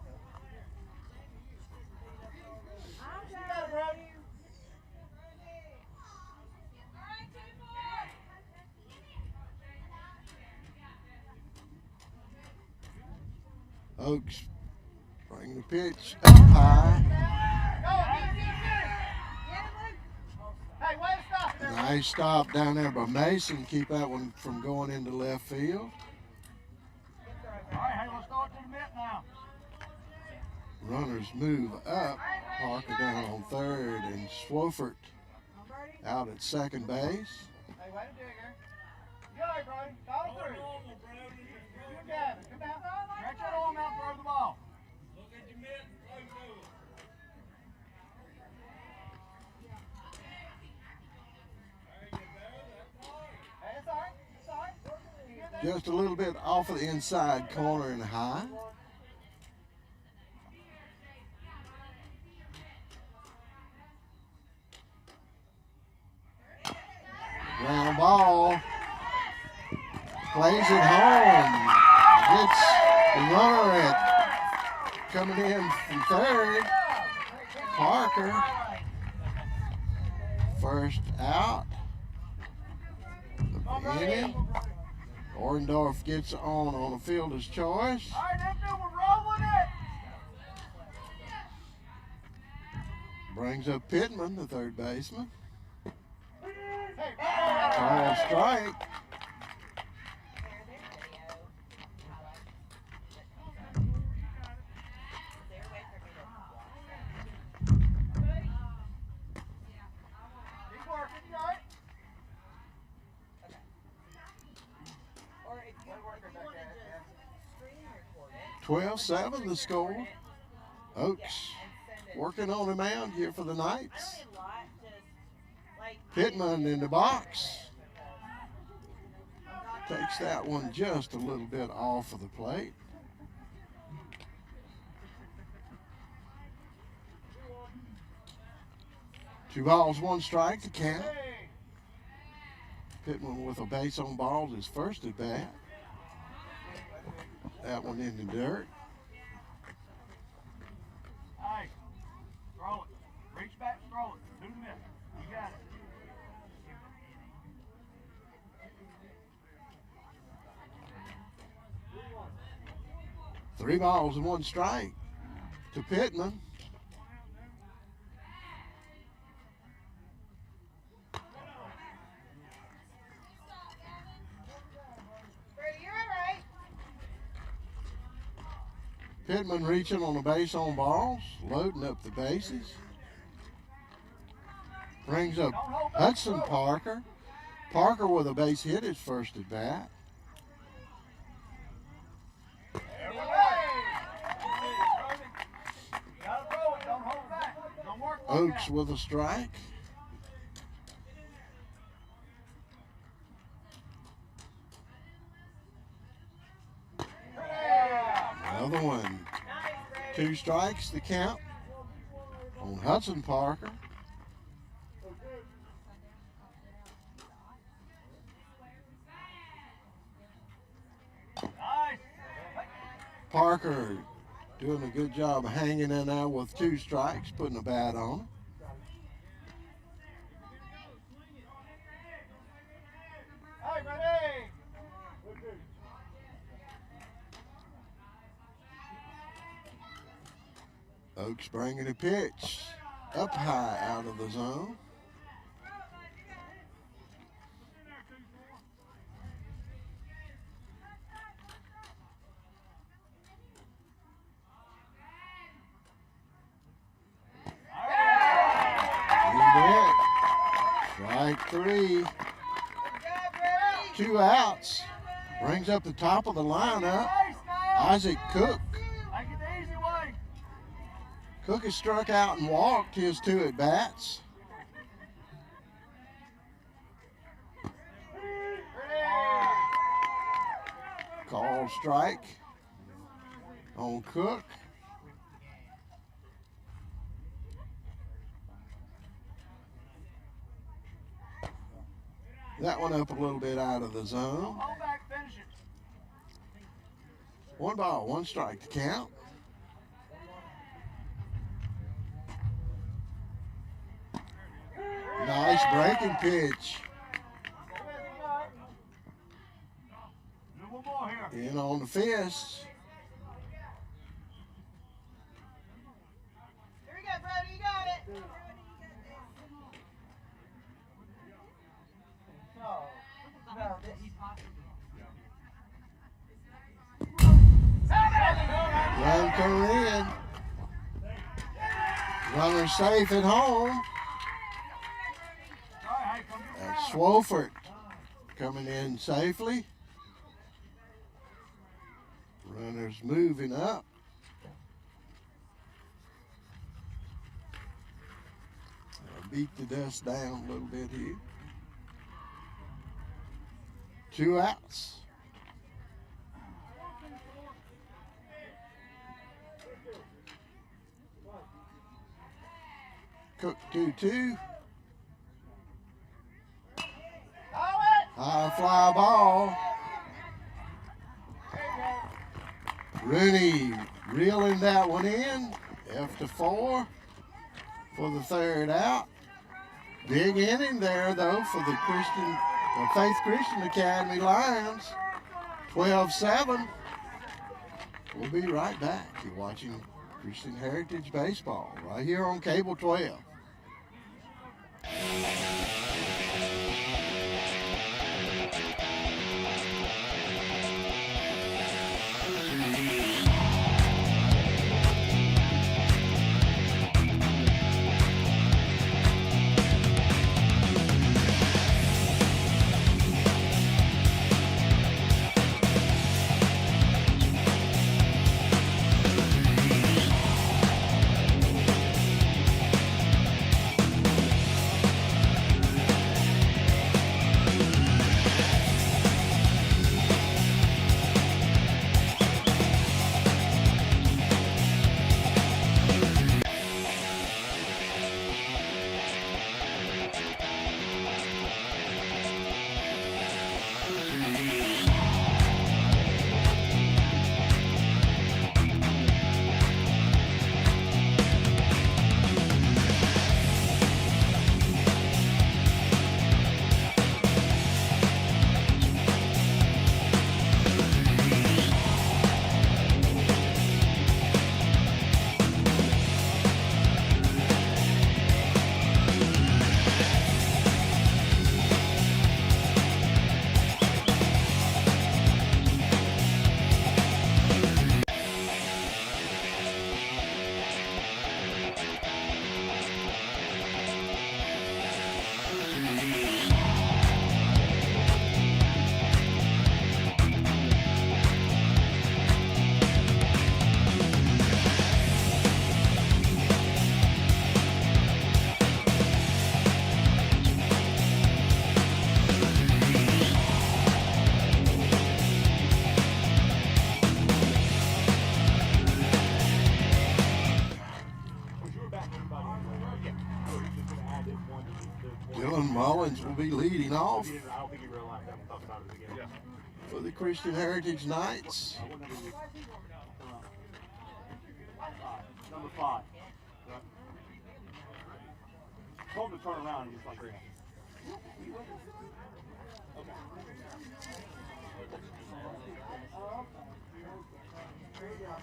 Oaks bring the pitch up high. Hey, way to stop there. Nice stop down there by Mason. Keep that one from going into left field. All right, hey, let's throw it to the mitt now. Runners move up. Parker down on third and Swofford out at second base. Hey, way to digger. Good, Brody. Follow through. Good, Gavin. Come down. Stretch that arm out and throw the ball. Hey, it's all right. It's all right. You get that? Just a little bit off of the inside corner and high. Ground ball. Plays it home. Gets the runner at coming in from third. Parker. First out. The inning. Orndorff gets on a fielder's choice. All right, that field, we're rolling it. Brings up Pittman, the third baseman. Hey, Call strike. keep working, you all right? 12-7 the score. Oaks working on a mound here for the Knights. Pittman in the box. Takes that one just a little bit off of the plate. Two balls, 1 strike to count. Pittman with a base on balls, his first at bat. That one in the dirt. Hey, throw it. Reach back and throw it. To the middle. You got it. 3 balls and 1 strike to Pittman. Brady, you're all right. Pittman reaching on the base on balls, loading up the bases. Brings up Hudson Parker. Parker with a base hit his first at bat. Oaks with a strike. Another one. 2 strikes to count on Hudson Parker. Parker doing a good job of hanging in there with 2 strikes, putting a bat on him. Oaks bringing a pitch up high out of the zone. Strike 3. 2 outs. Brings up the top of the lineup. Isaac Cook. Cook has struck out and walked his 2 at bats. Call strike on Cook. That one up a little bit out of the zone. 1 ball, 1 strike to count. Nice breaking pitch. In on the fist. Here we go, Brody, you got it. Run coming in. Runner safe at home. That's Swofford coming in safely. Runners moving up. I'll beat the dust down a little bit here. 2 outs. Cook 2-2. High fly ball. Rooney reeling that one in. F-4 for the 3rd out. Big inning there, though, for the Faith Christian Academy Lions. 12-7. We'll be right back. You're watching Christian Heritage Baseball right here on Cable 12. be leading off I don't think he realized that. We talked about it again. Yeah. for the Christian Heritage Knights. Number 5. Told him to turn around and just like that.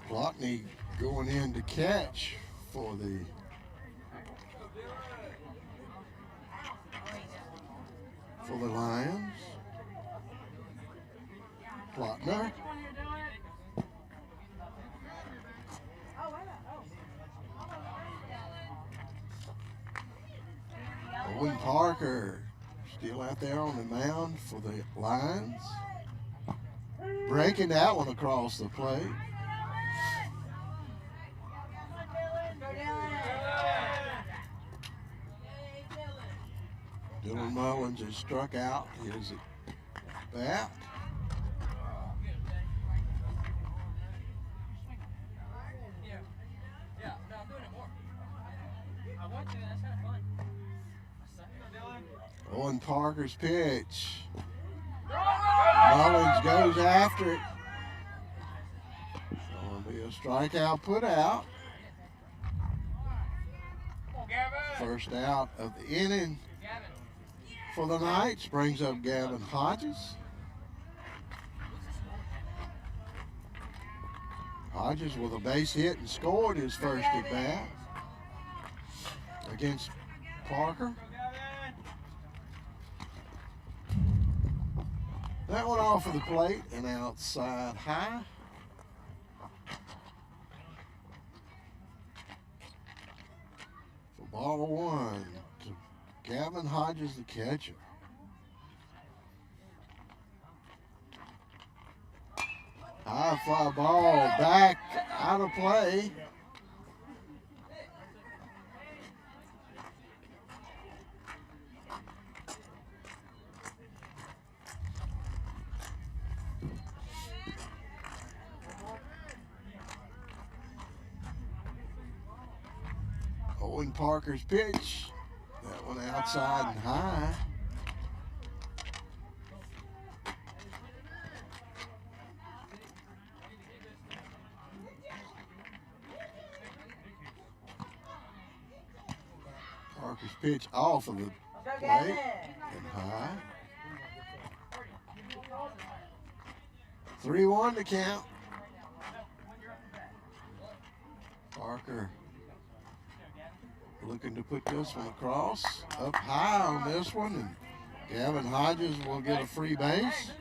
Blockney going in to catch for the Lions. Plotner. Owen Parker still out there on the mound for the Lions. Breaking that one across the plate. Dylan Mullins has struck out his bat. Owen Parker's pitch. Mullins goes after it. Going to be a strikeout put out. First out of the inning for the Knights brings up Gavin Hodges. Hodges with a base hit and scored his first at bat against Parker. That one off of the plate and outside high. For ball 1 to Gavin Hodges, the catcher. High fly ball back out of play. Owen Parker's pitch. That one outside and high. Parker's pitch off of the plate and high. 3-1 to count. Parker looking to put this one across, up high on this one, and Gavin Hodges will get a free base.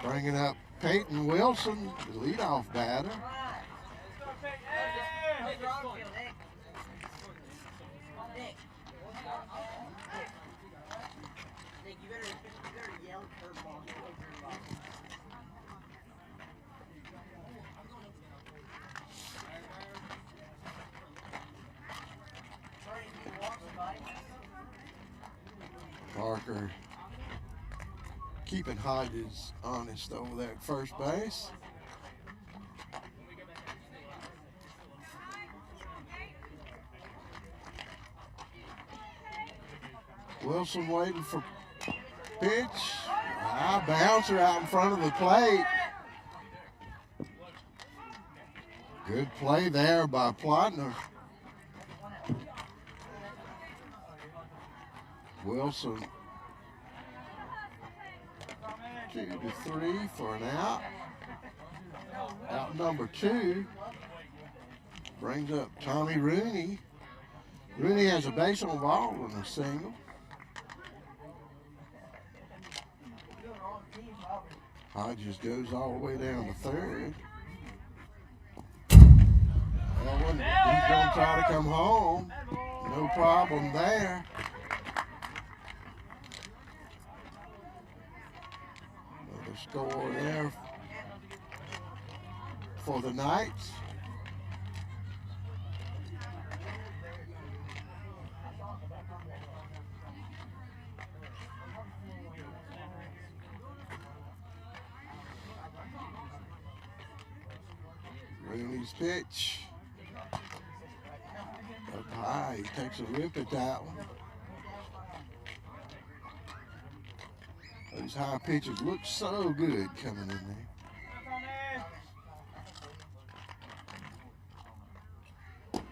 Bringing up Peyton Wilson, the leadoff batter. Parker keeping Hodges honest over there at first base. Wilson waiting for pitch. High bouncer out in front of the plate. Good play there by Plotner. Wilson 2-3 for an out. Out number 2 brings up Tommy Rooney. Rooney has a base on ball and a single. Hodges goes all the way down to third. That one, he's going to try to come home. No problem there. Another score there for the Knights. Rooney's pitch. High, he takes a rip at that one. Those high pitches look so good coming in there.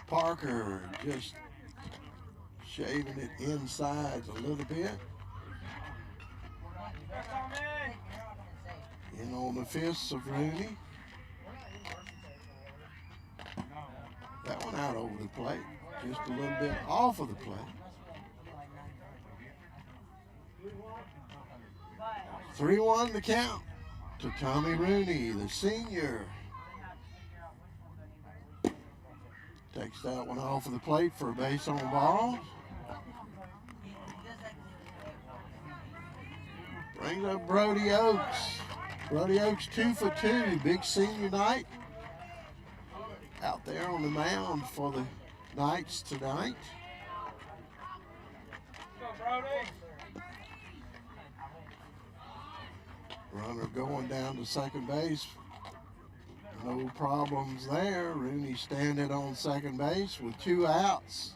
Parker just shaving it inside a little bit. In on the fists of Rooney. That one out over the plate. Just a little bit off of the plate. 3-1 the count to Tommy Rooney, the senior. Takes that one off of the plate for a base on ball. Brings up Brody Oaks. Brody Oaks 2 for 2. Big senior night. Out there on the mound for the Knights tonight. Runner going down to second base. No problems there. Rooney standing on second base with 2 outs.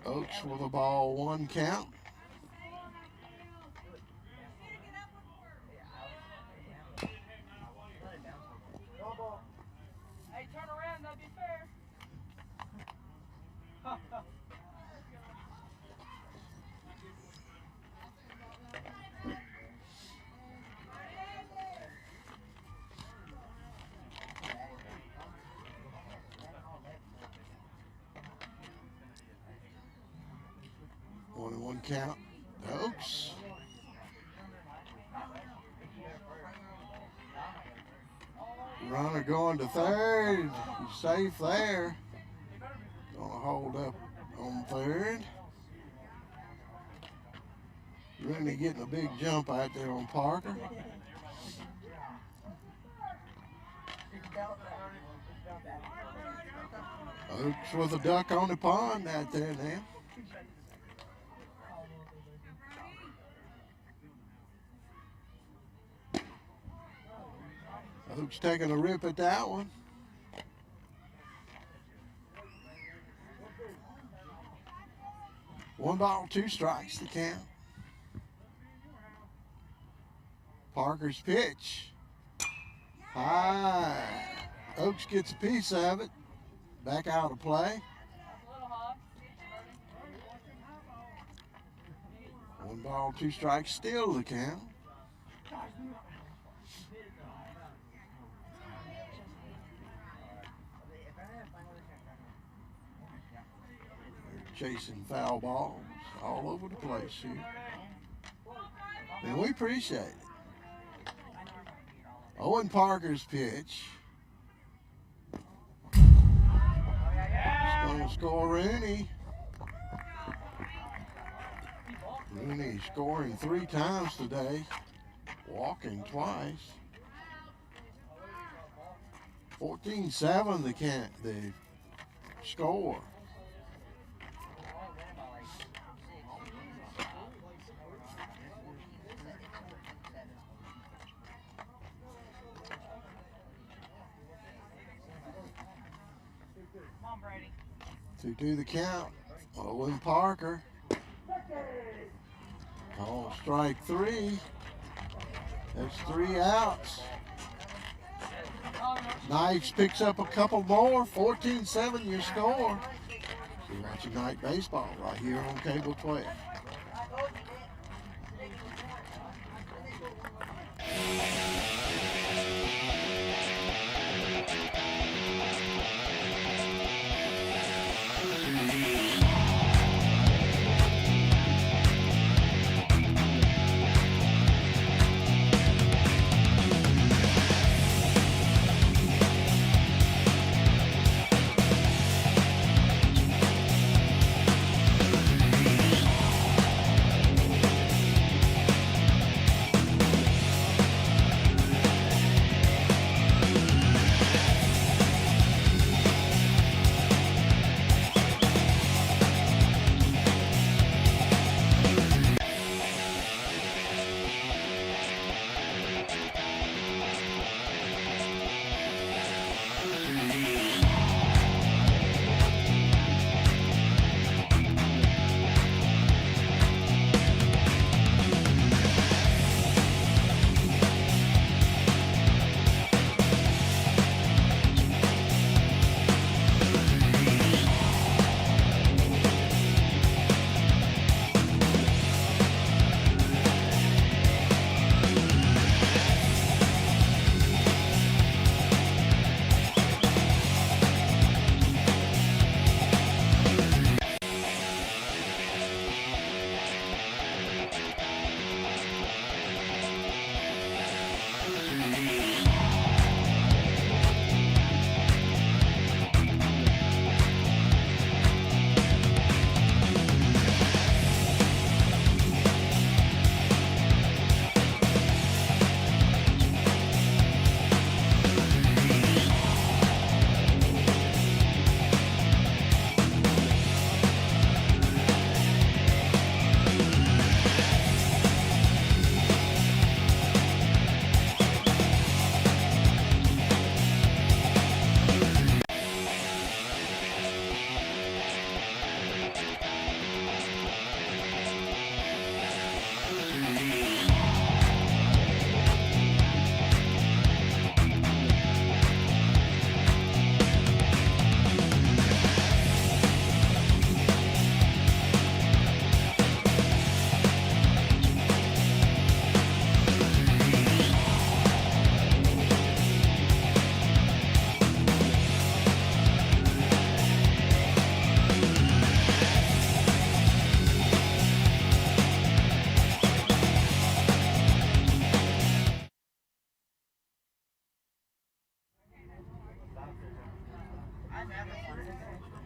Oaks with a ball 1 count. Hey, turn around, that'd be fair. 1-1 count. Oaks. Runner going to third. He's safe there. Gonna hold up on third. Rooney getting a big jump out there on Parker. Oaks with a duck on the pond out there now. Oaks taking a rip at that one. One ball, 2 strikes to count. Parker's pitch. High. Oaks gets a piece of it. Back out of play. 1 ball, 2 strikes, still the count. Chasing foul balls all over the place here. And we appreciate it. Owen Parker's pitch. He's going to score Rooney. Rooney scoring 3 times today, walking twice. 14-7 the score. Come on, Brady. 2-2 the count. Owen Parker. Call strike 3. That's 3 outs. Knights picks up a couple more. 14-7 your score. You're watching Night Baseball right here on Cable 12.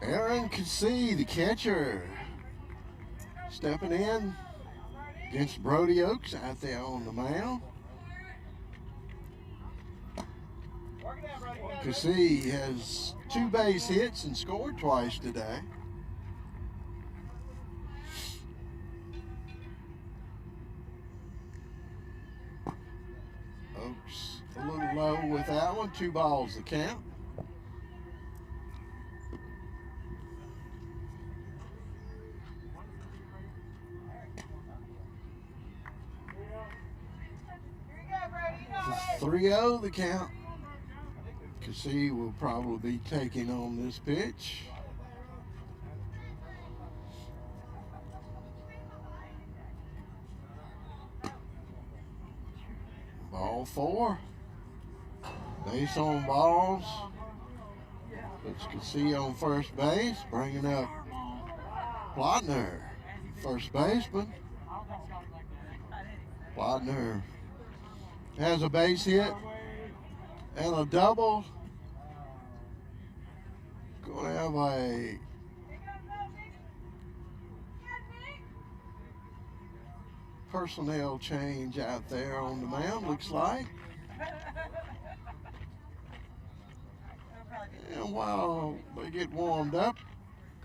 Aaron Cassey, the catcher, stepping in against Brody Oaks out there on the mound. Cassey has 2 base hits and scored twice today. Oaks a little low with that one. 2 balls the count. It's 3-0 the count. Cassey will probably be taking on this pitch. Ball 4. Base on balls. Puts Cassey on first base, bringing up Plotner, first baseman. Plotner has a base hit and a double. Going to have a personnel change out there on the mound, looks like. And while they get warmed up,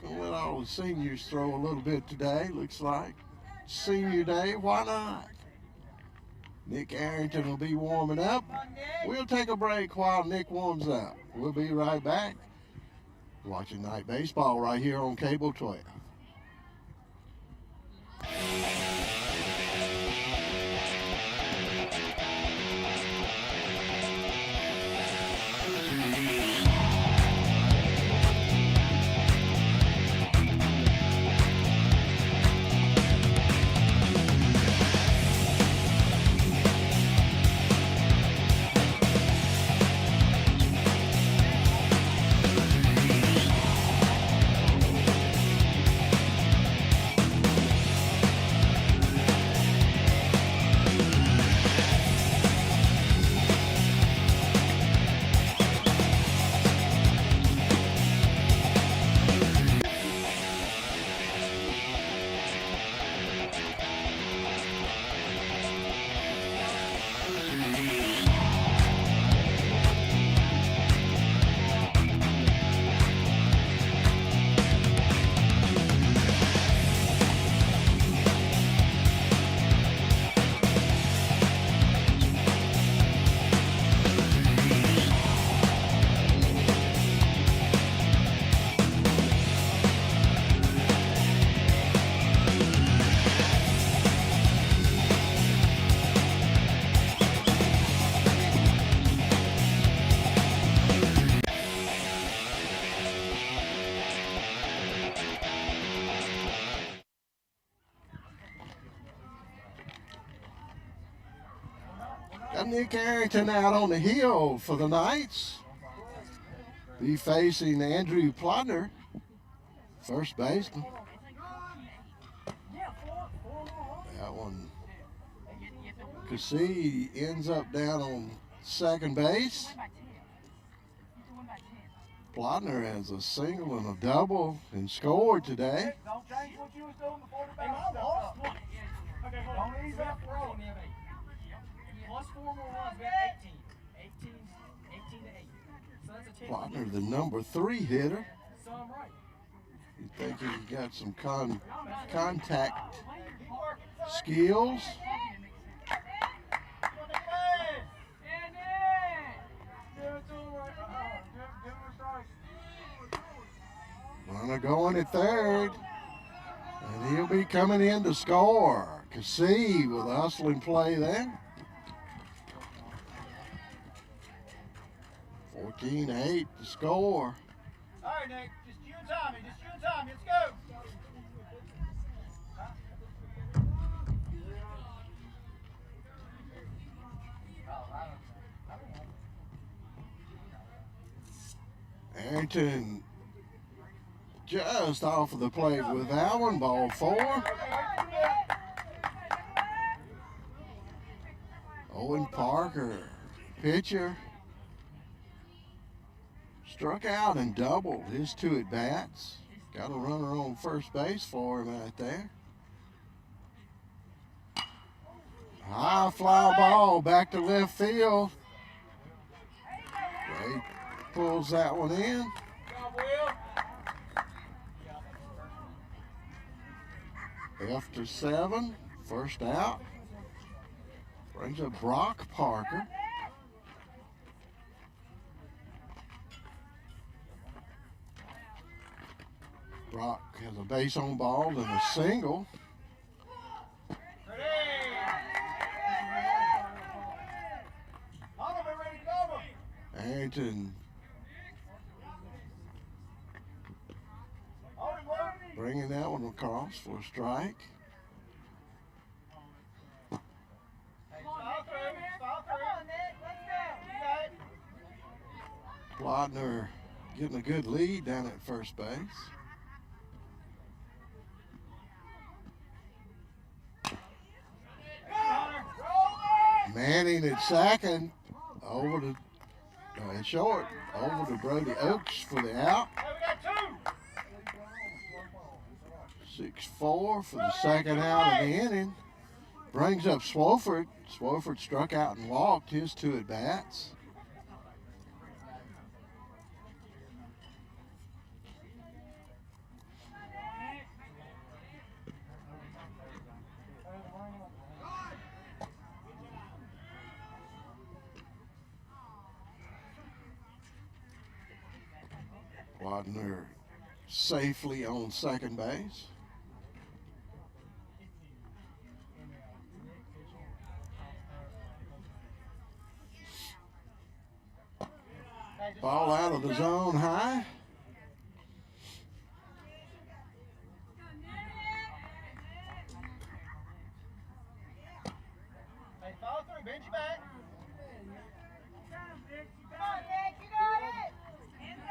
gonna let all the seniors throw a little bit today, looks like. Senior day, why not? Nick Arrington will be warming up. We'll take a break while Nick warms up. We'll be right back. Watching Night Baseball right here on Cable 12. Got Nick Arrington out on the hill for the Knights. Be facing Andrew Plotner, first baseman. That one, Cassey ends up down on second base. Plotner has a single and a double and scored today. Don't change what you was doing before the battle stepped up. Okay, don't ease up the road. Plus 4 more runs, we got 18. 18 to 8. So that's a chance. Plotner, the number 3 hitter. So I'm right. You think he's got some contact skills? Runner going at third. And he'll be coming in to score. Cassey with a hustling play there. 14-8 to score. All right, Nick, just you and Tommy, let's go. Arrington just off of the plate with that one, ball 4. Owen Parker, pitcher. Struck out and doubled his 2 at-bats. Got a runner on first base for him out there. High fly ball back to left field. Ray pulls that one in. After 7, first out. Brings up Brock Parker. Brock has a base on balls and a single. Harrington bringing that one across for a strike. Plotner getting a good lead down at first base. Manning at second, over to short, over to Brody Oaks for the out. 6-4 for the second out of the inning. Brings up Swofford. Swofford struck out and walked his 2 at-bats. Wadner safely on second base. Ball out of the zone high. Hey, follow through, bench you back.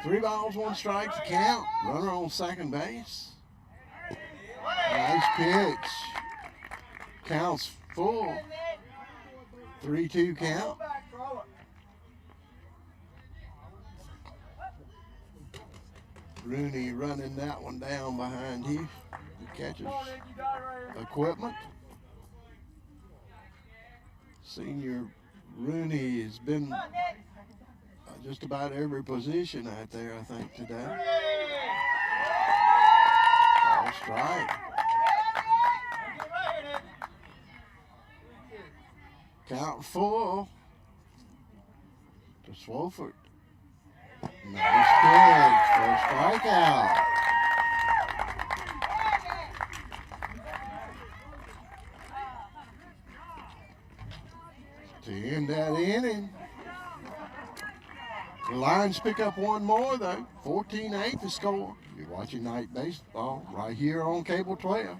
3 balls, 1 strike to count. Runner on second base. Nice pitch. Counts full. 3-2 count. Rooney running that one down behind you. The catcher's equipment. Senior Rooney has been just about every position out there, I think, today. Ball strike. Count full to Swofford. Nice pitch for a strikeout. To end that inning. The Lions pick up 1 more, though. 14-8 the score. You're watching Night Baseball right here on Cable 12.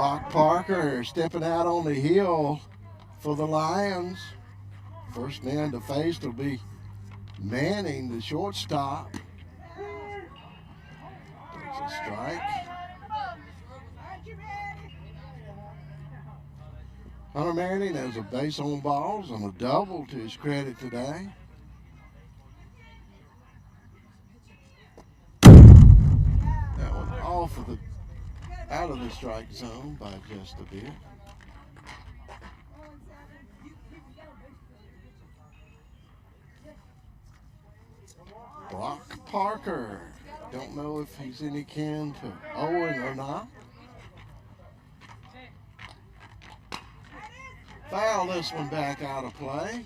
Brock Parker stepping out on the hill for the Lions. First man to face will be Manning, the shortstop. Takes a strike. Hunter Manning has a base on balls and a double to his credit today. That one off of the out of the strike zone by just a bit. Brock Parker. Don't know if he's any kin to Owen or not. Foul this one back out of play.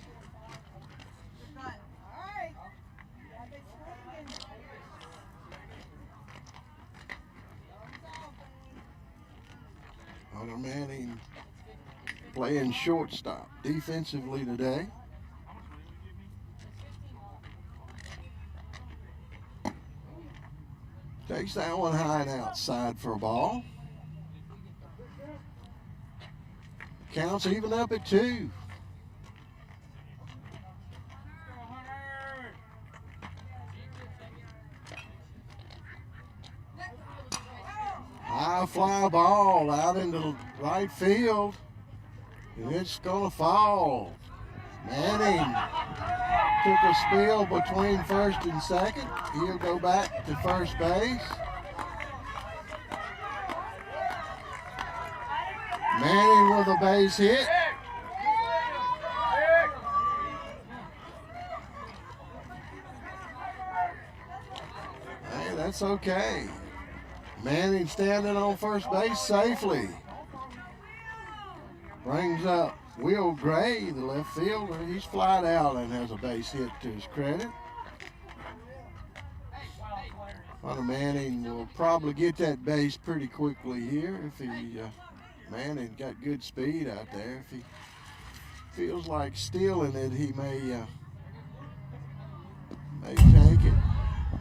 Hunter Manning playing shortstop defensively today. Takes that one high and outside for a ball. Counts even up at 2. High fly ball out into right field. And it's going to fall. Manning took a spill between first and second. He'll go back to first base. Manning with a base hit. Hey, that's okay. Manning standing on first base safely. Brings up Will Gray, the left fielder. He's flied out and has a base hit to his credit. Hunter Manning will probably get that base pretty quickly here if he, Manning got good speed out there. If he feels like stealing it, he may take it.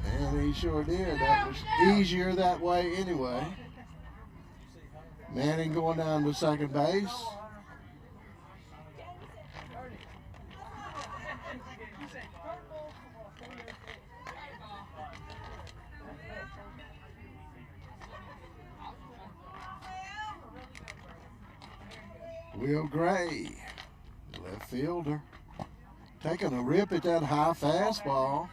And he sure did. That was easier that way anyway. Manning going down to second base. Will Gray, left fielder, taking a rip at that high fastball.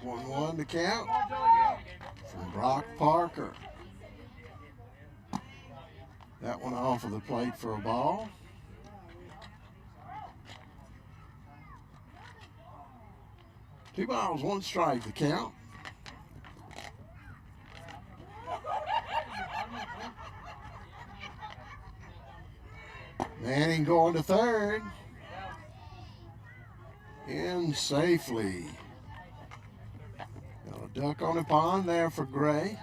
One to count from Brock Parker. That one off of the plate for a ball. Two balls, one strike to count. Manning going to third. In safely. Got a duck on the pond there for Gray.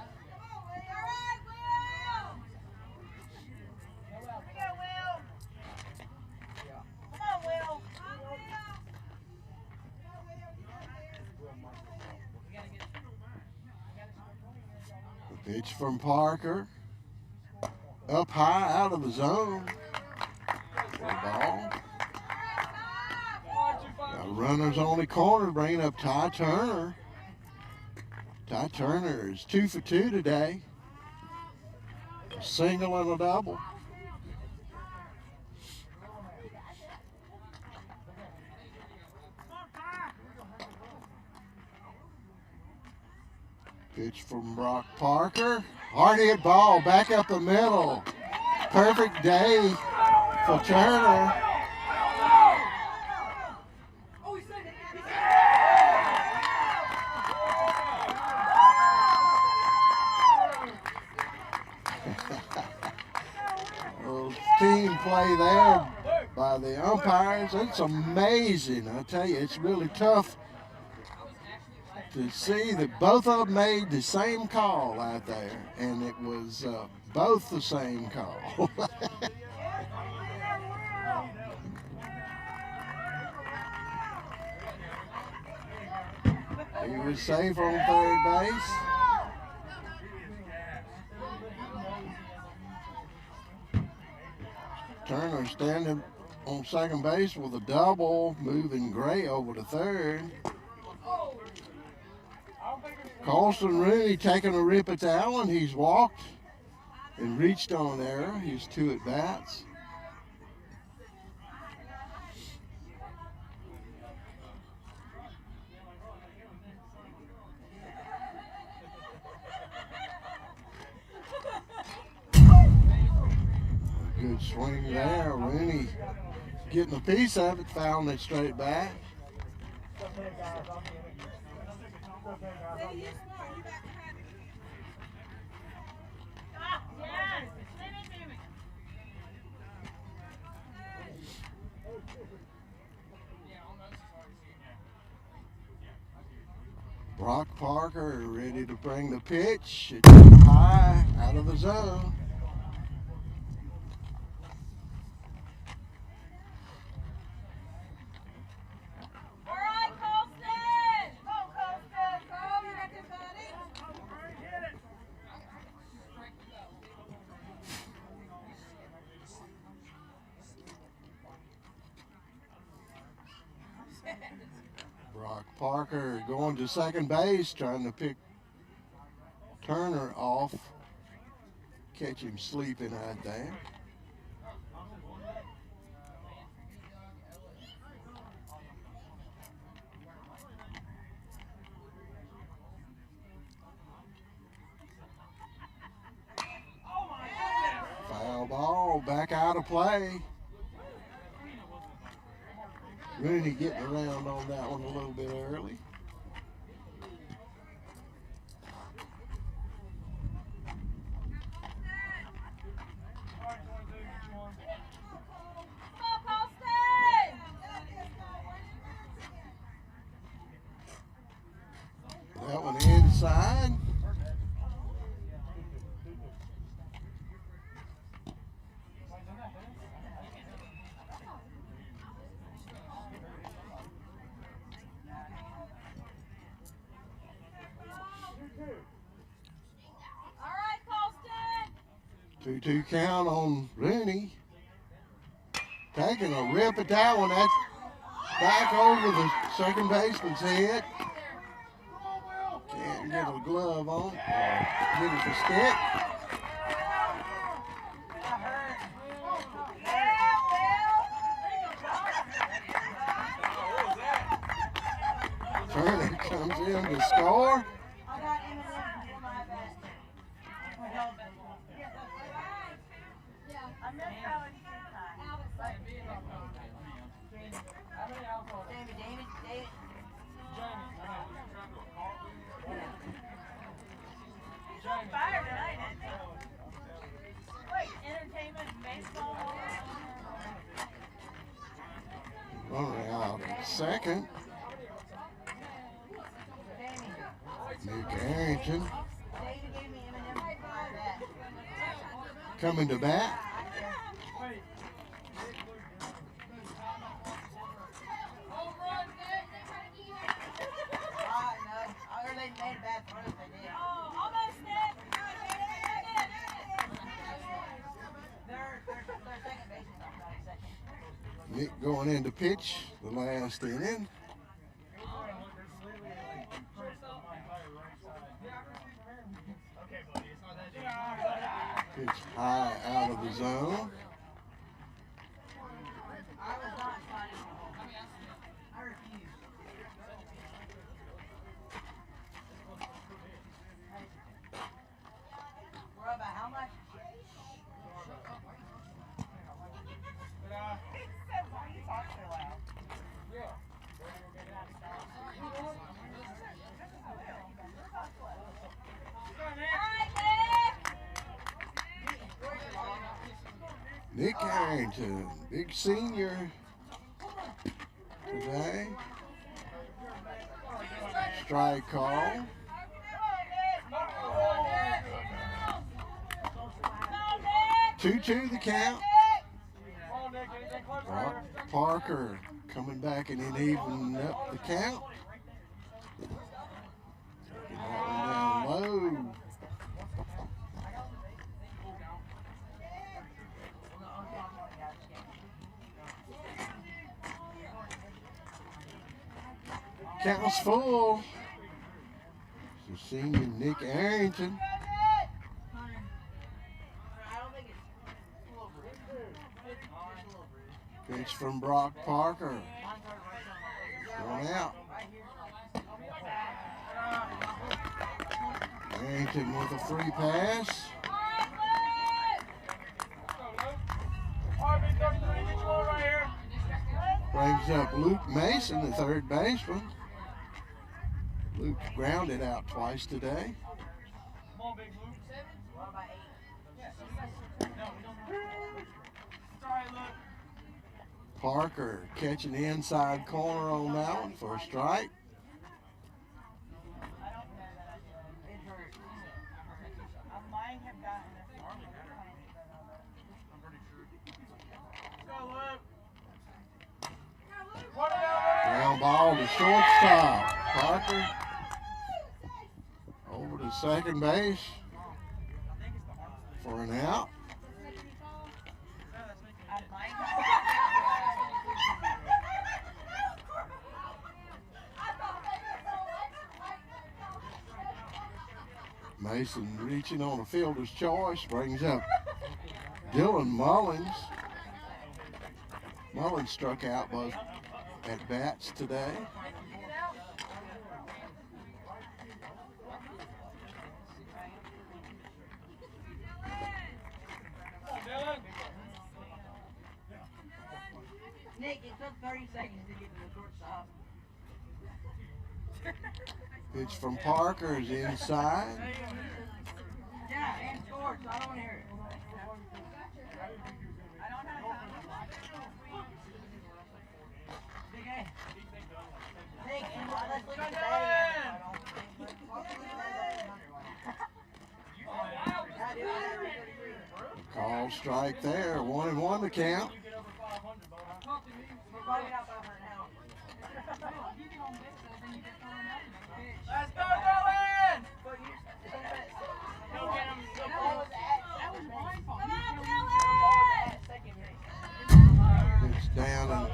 Pitch from Parker. Up high, out of the zone. For a ball. Got runners on the corner, bringing up Ty Turner. Ty Turner is 2 for 2 today. A single and a double. Pitch from Brock Parker. Hard hit ball back up the middle. Perfect day for Turner. Little team play there by the umpires. It's amazing. I tell you, it's really tough to see that both of them made the same call out there, and it was both the same call. He was safe on third base. Turner standing on second base with a double, moving Gray over to third. Colston Rooney taking a rip at that one. He's walked and reached on error. He's 2 at bats. Good swing there. Rooney getting a piece of it, fouling it straight back. Brock Parker ready to bring the pitch. It's high, out of the zone. Brock Parker going to second base, trying to pick Turner off. Catch him sleeping out there. Foul ball, back out of play. Rooney getting around on that one a little bit early. That one inside. All right, Colston. 2-2 count on Rooney. Taking a rip at that one. That's back over the second baseman's head. Can't get a glove on. Get it to stick. Turner comes in to score. Runner out at second. Nick Harrington coming to bat. Nick going in to pitch the last inning. Pitch high out of the zone. Nick Harrington, big senior today. Strike call. Two the count. Brock Parker coming back and then evening up the count. Count's full. So senior Nick Arrington. Pitch from Brock Parker. Going out. Arrington with a free pass. Brings up Luke Mason, the third baseman. Luke grounded out twice today. Parker catching the inside corner on that one for a strike. Ground ball to shortstop. Parker over to second base for an out. Mason reaching on a fielder's choice, brings up Dylan Mullins. Mullins struck out both at bats today. Nick, it took 30 seconds to get to the shortstop. Pitch from Parker is inside. Yeah, and scored, so I don't want to hear it. Big A. Nick, let's look at the Call strike there. 1-1 to count. Let's go, Dylan! It's down and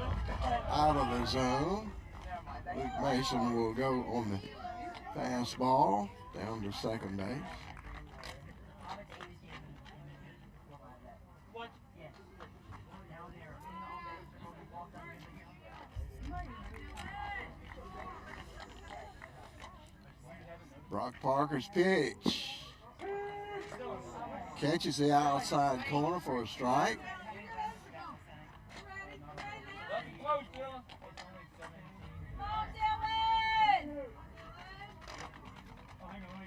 out of the zone. Luke Mason will go on the fastball down to second base. Brock Parker's pitch. Catches the outside corner for a strike. Close, Dylan.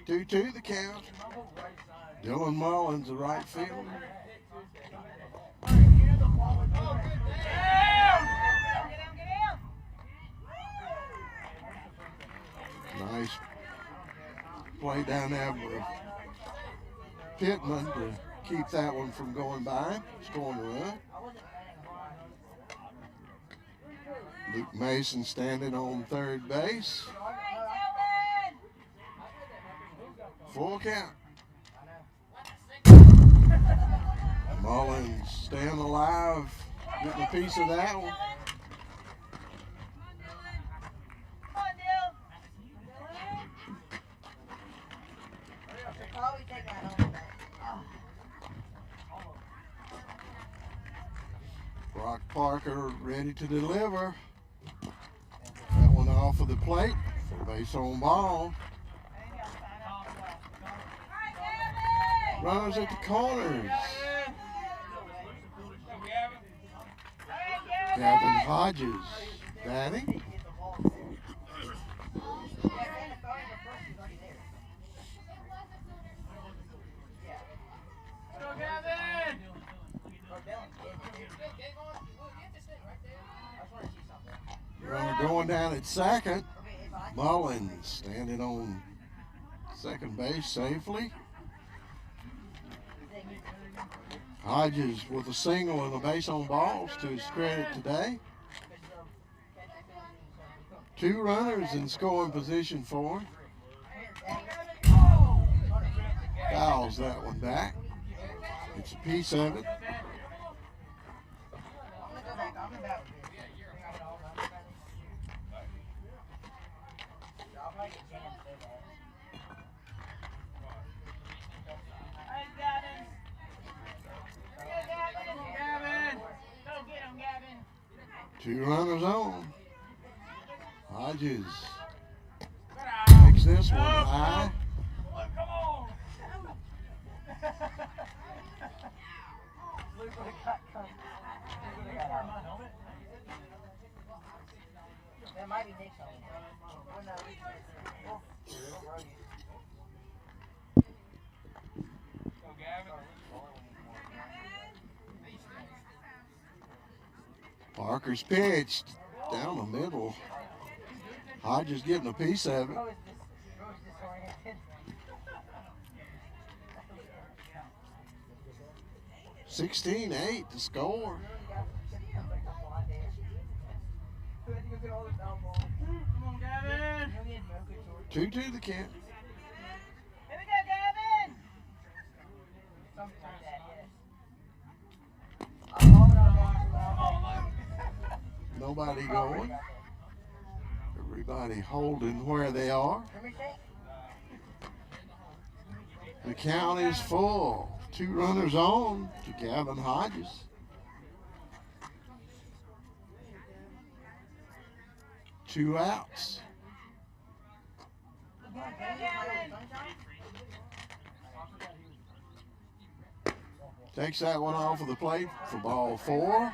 2-2 the count. Dylan Mullins, the right fielder. Nice play down there with Pittman to keep that one from going by, scoring a run. Luke Mason standing on third base. Full count. Mullins staying alive, getting a piece of that one. Brock Parker ready to deliver. That one off of the plate for base on ball. Runners at the corners. Gavin Hodges batting. Runner going down at second. Mullins standing on second base safely. Hodges with a single and a base on balls to his credit today. 2 runners in scoring position for him. Fouls that one back. It's a piece of it. Two runners on. Hodges makes this one high. Come on. Looks like I got That might be Nick's home. Oh, no. Go, Gavin. Parker's pitched down the middle. Hodges getting a piece of it. Rose disoriented. 16-8 to score. Come on, Gavin. 2-2 the count. Here we go, Gavin! Something like that, yes. I'm holding on. Nobody going. Everybody holding where they are. The count is full. Two runners on to Gavin Hodges. Two outs. Takes that one off of the plate for ball 4.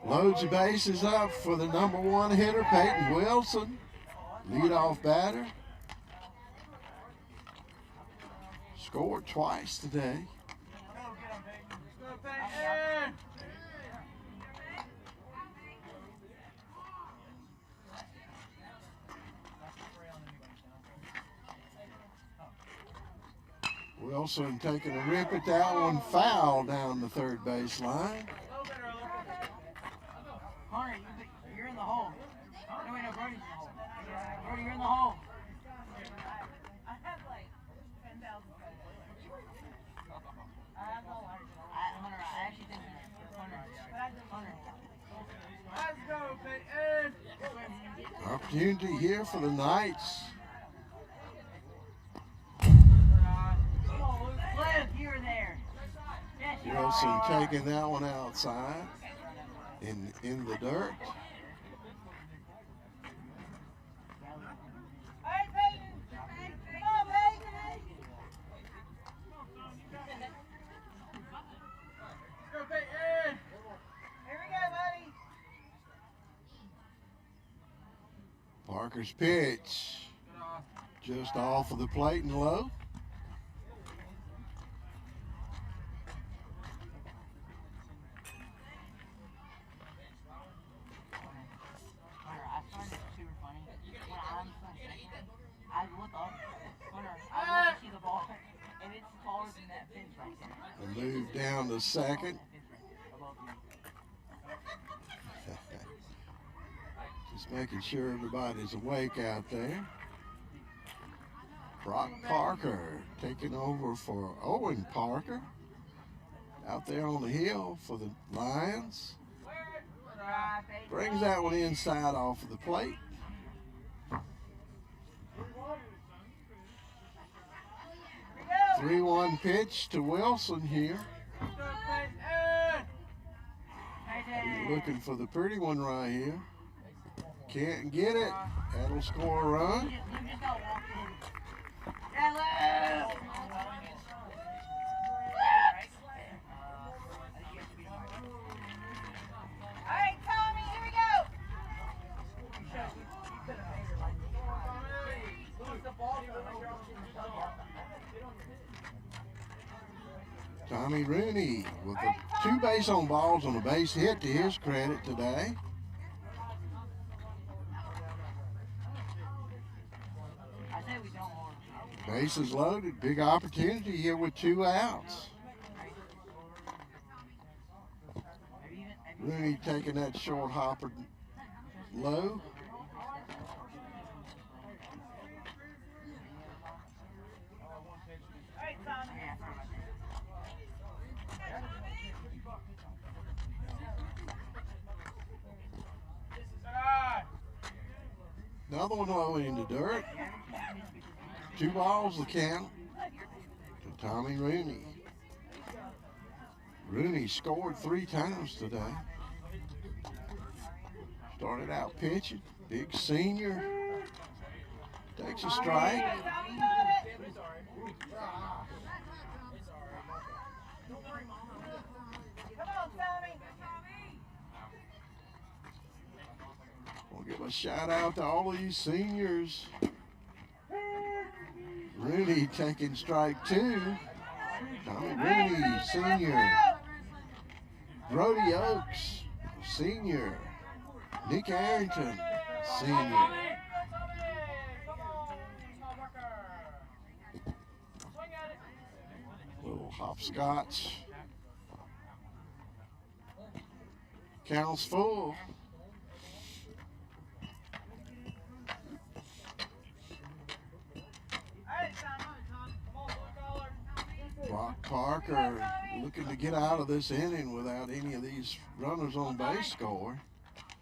Loads the bases up for the number 1 hitter, Peyton Wilson, leadoff batter. Scored twice today. Wilson taking a rip at that one, foul down the third base line. Hunter, you're in the hole. No, wait, no, Brody's in the hole. Brody, you're in the hole. I have like 10,000 Hunter, I actually think Hunter. Let's go, Peyton. Opportunity here for the Knights. Cliff, you were there. Yes, you Wilson are. taking that one outside in the dirt. All right, Peyton. Come on, Peyton. Go, Peyton. Here we go, buddy. Parker's pitch just off of the plate and low. I look up, I look to see the ball, and it's taller than that fence right there. And move down to second. Just making sure everybody's awake out there. Brock Parker taking over for Owen Parker out there on the hill for the Lions. Brings that one inside off of the plate. 3-1 pitch to Wilson here. He's looking for the pretty one right here. Can't get it. That'll score a run. Alright, Tommy, here we go. Tommy Rooney with a 2 base on balls on a base hit to his credit today. Bases loaded, big opportunity here with 2 outs. Rooney taking that short hopper low. Another one low in the dirt. 2 balls the count to Tommy Rooney. Rooney scored 3 times today. Started out pitching. Big senior. Takes a strike. We'll give a shout out to all of you seniors. Rooney taking strike 2. Tommy Rooney, senior. Brody Oaks, senior. Nick Arrington, senior. Little hopscotch. Counts full. Brock Parker looking to get out of this inning without any of these runners on base score.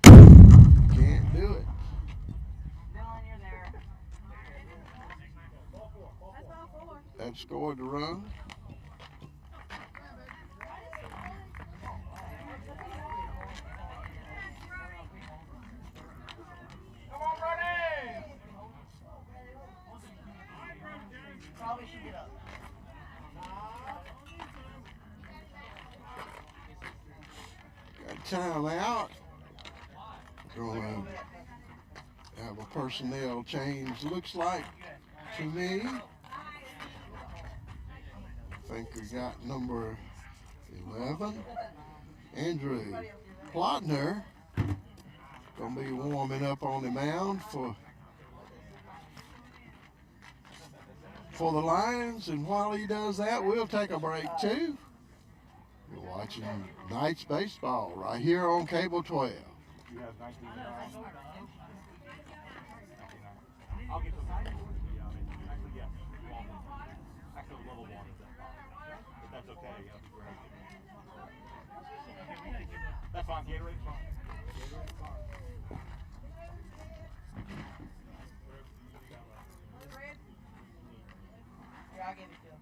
Can't do it. That scored the run. Come on, Brody! Probably should get up. Got time out. Going to have a personnel change, looks like to me. I think we got number 11, Andrew Plotner, going to be warming up on the mound for the Lions. And while he does that, we'll take a break too. You're watching Knights baseball right here on Cable 12. You have 19. I'll get some. Yeah, I mean, actually, yes. Actually, level 1. If that's okay, that'd be great. That's fine. Gatorade's fine. Gatorade's fine. Yeah, I'll give it to him.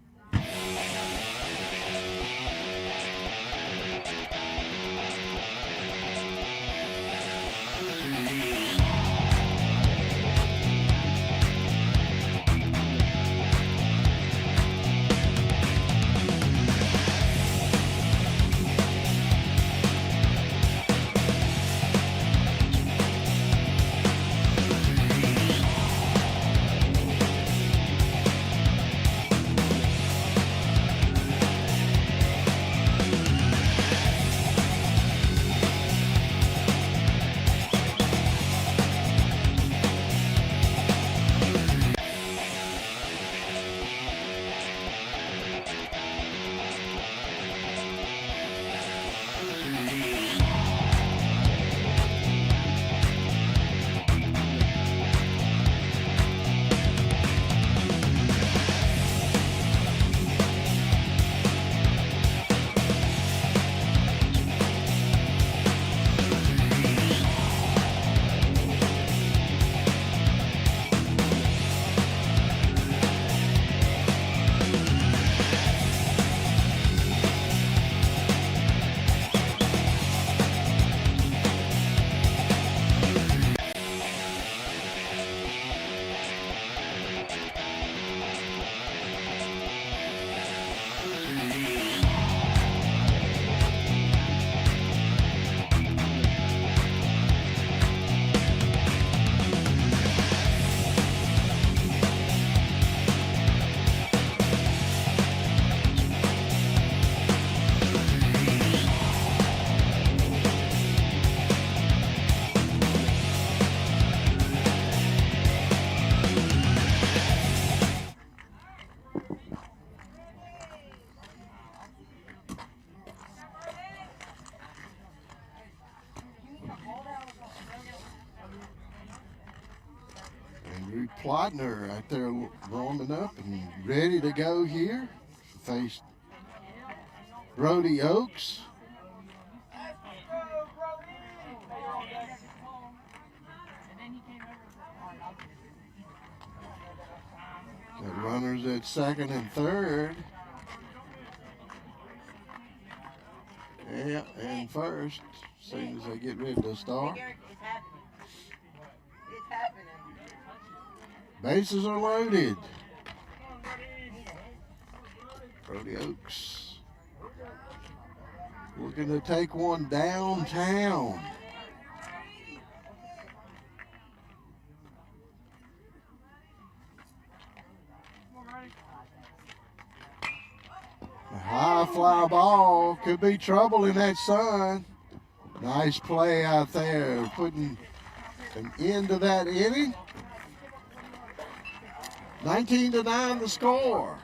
Andrew Plotner right there warming up and ready to go here. Faced Brody Oaks. Got runners at second and third. Yeah, and first, as soon as they get rid of the star. Hey, Garrett, it's happening. It's happening. Bases are loaded. Brody Oaks looking to take one downtown. A high fly ball could be trouble in that sun. Nice play out there, putting an end to that inning. 19-9 the score.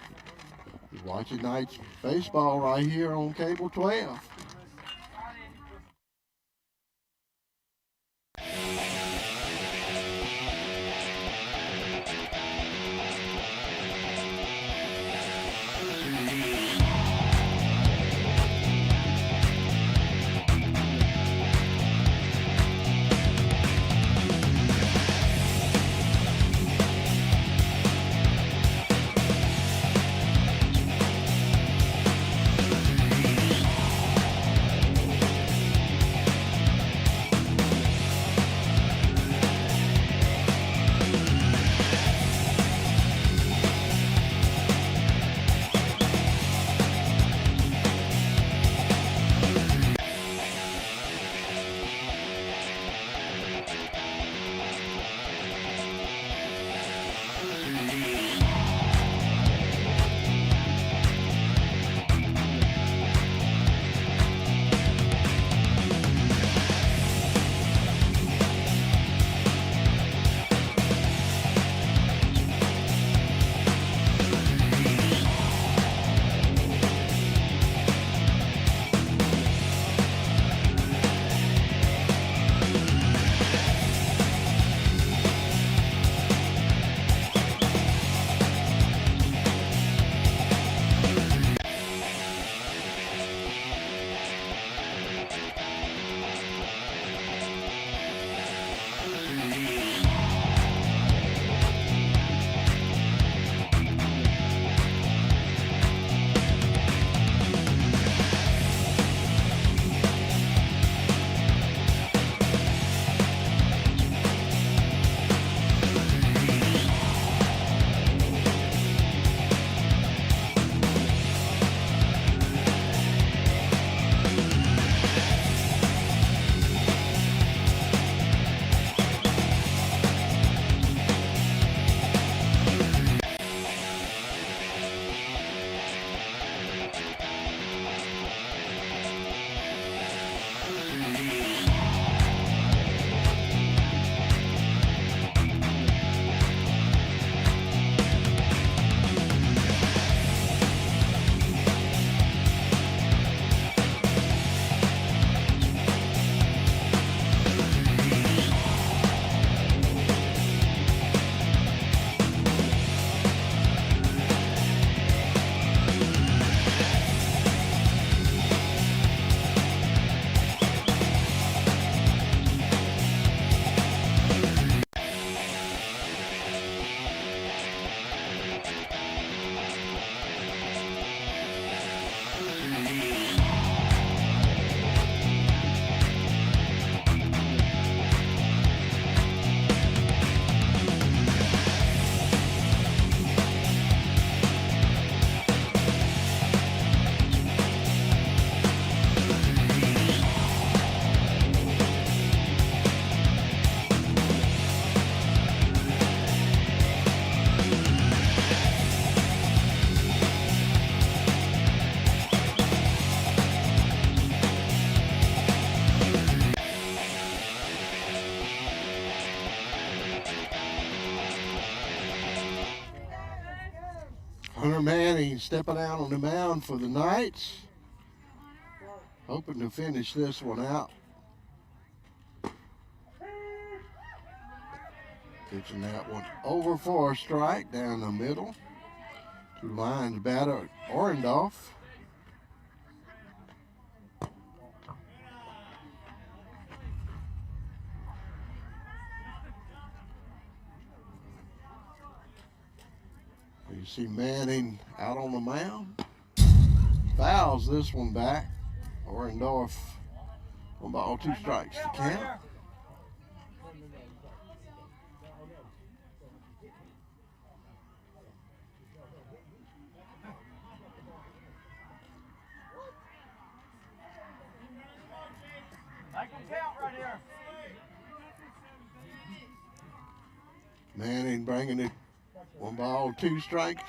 You're watching Knights baseball right here on Cable 12. Hunter Manning stepping out on the mound for the Knights. Hoping to finish this one out. Pitching that one over for a strike down the middle. Two lines batter Orendorff. You see Manning out on the mound. Fouls this one back. Orendorf, 1 ball, 2 strikes to count. Make them count right here. Manning bringing it 1 ball, 2 strikes.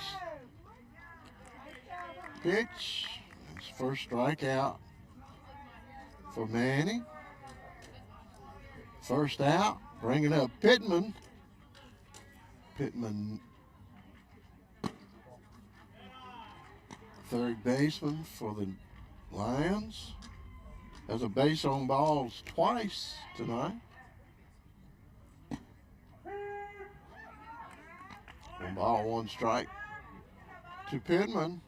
Pitch. His first strikeout for Manning. First out. Bringing up Pittman. Pittman, third baseman for the Lions. Has a base on balls twice tonight. 1 ball, 1 strike to Pittman.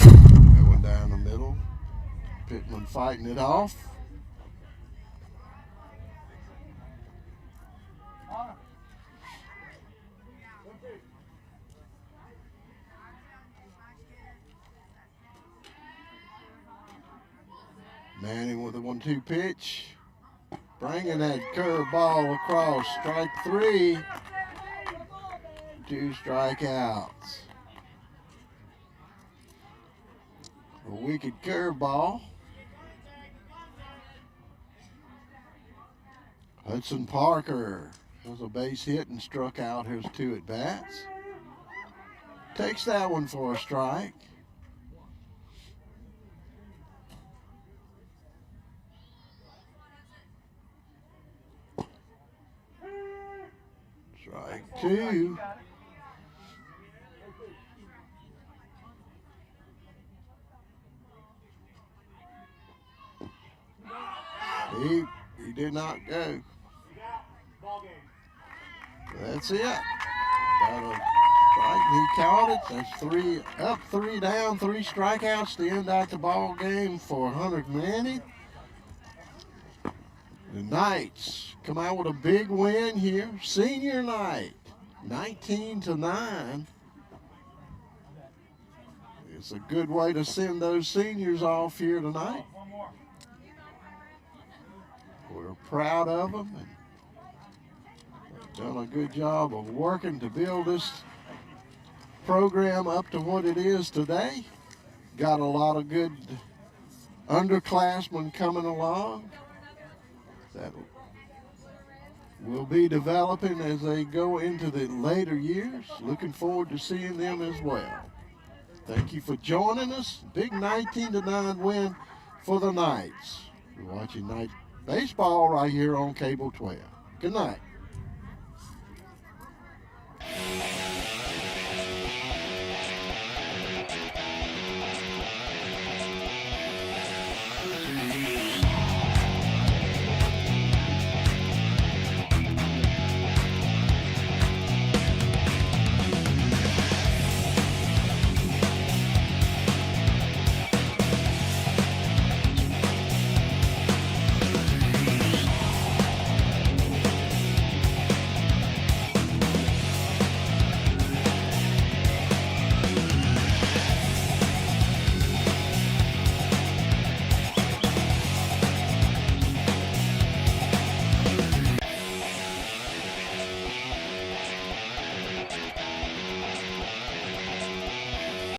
That one down the middle. Pittman fighting it off. Manning with a 1-2 pitch. Bringing that curveball across. Strike 3. 2 strikeouts. A wicked curveball. Hudson Parker has a base hit and struck out. Here's 2 at bats. Takes that one for a strike. Strike 2. He did not go. That's it. Got a strike. He caught it. That's 3 up, 3 down, 3 strikeouts to end out the ball game for Hunter Manning. The Knights come out with a big win here. Senior night, 19-9. It's a good way to send those seniors off here tonight. We're proud of them and they've done a good job of working to build this program up to what it is today. Got a lot of good underclassmen coming along that will be developing as they go into the later years. Looking forward to seeing them as well. Thank you for joining us. Big 19-9 win for the Knights. You're watching Knights baseball right here on Cable 12. Good night.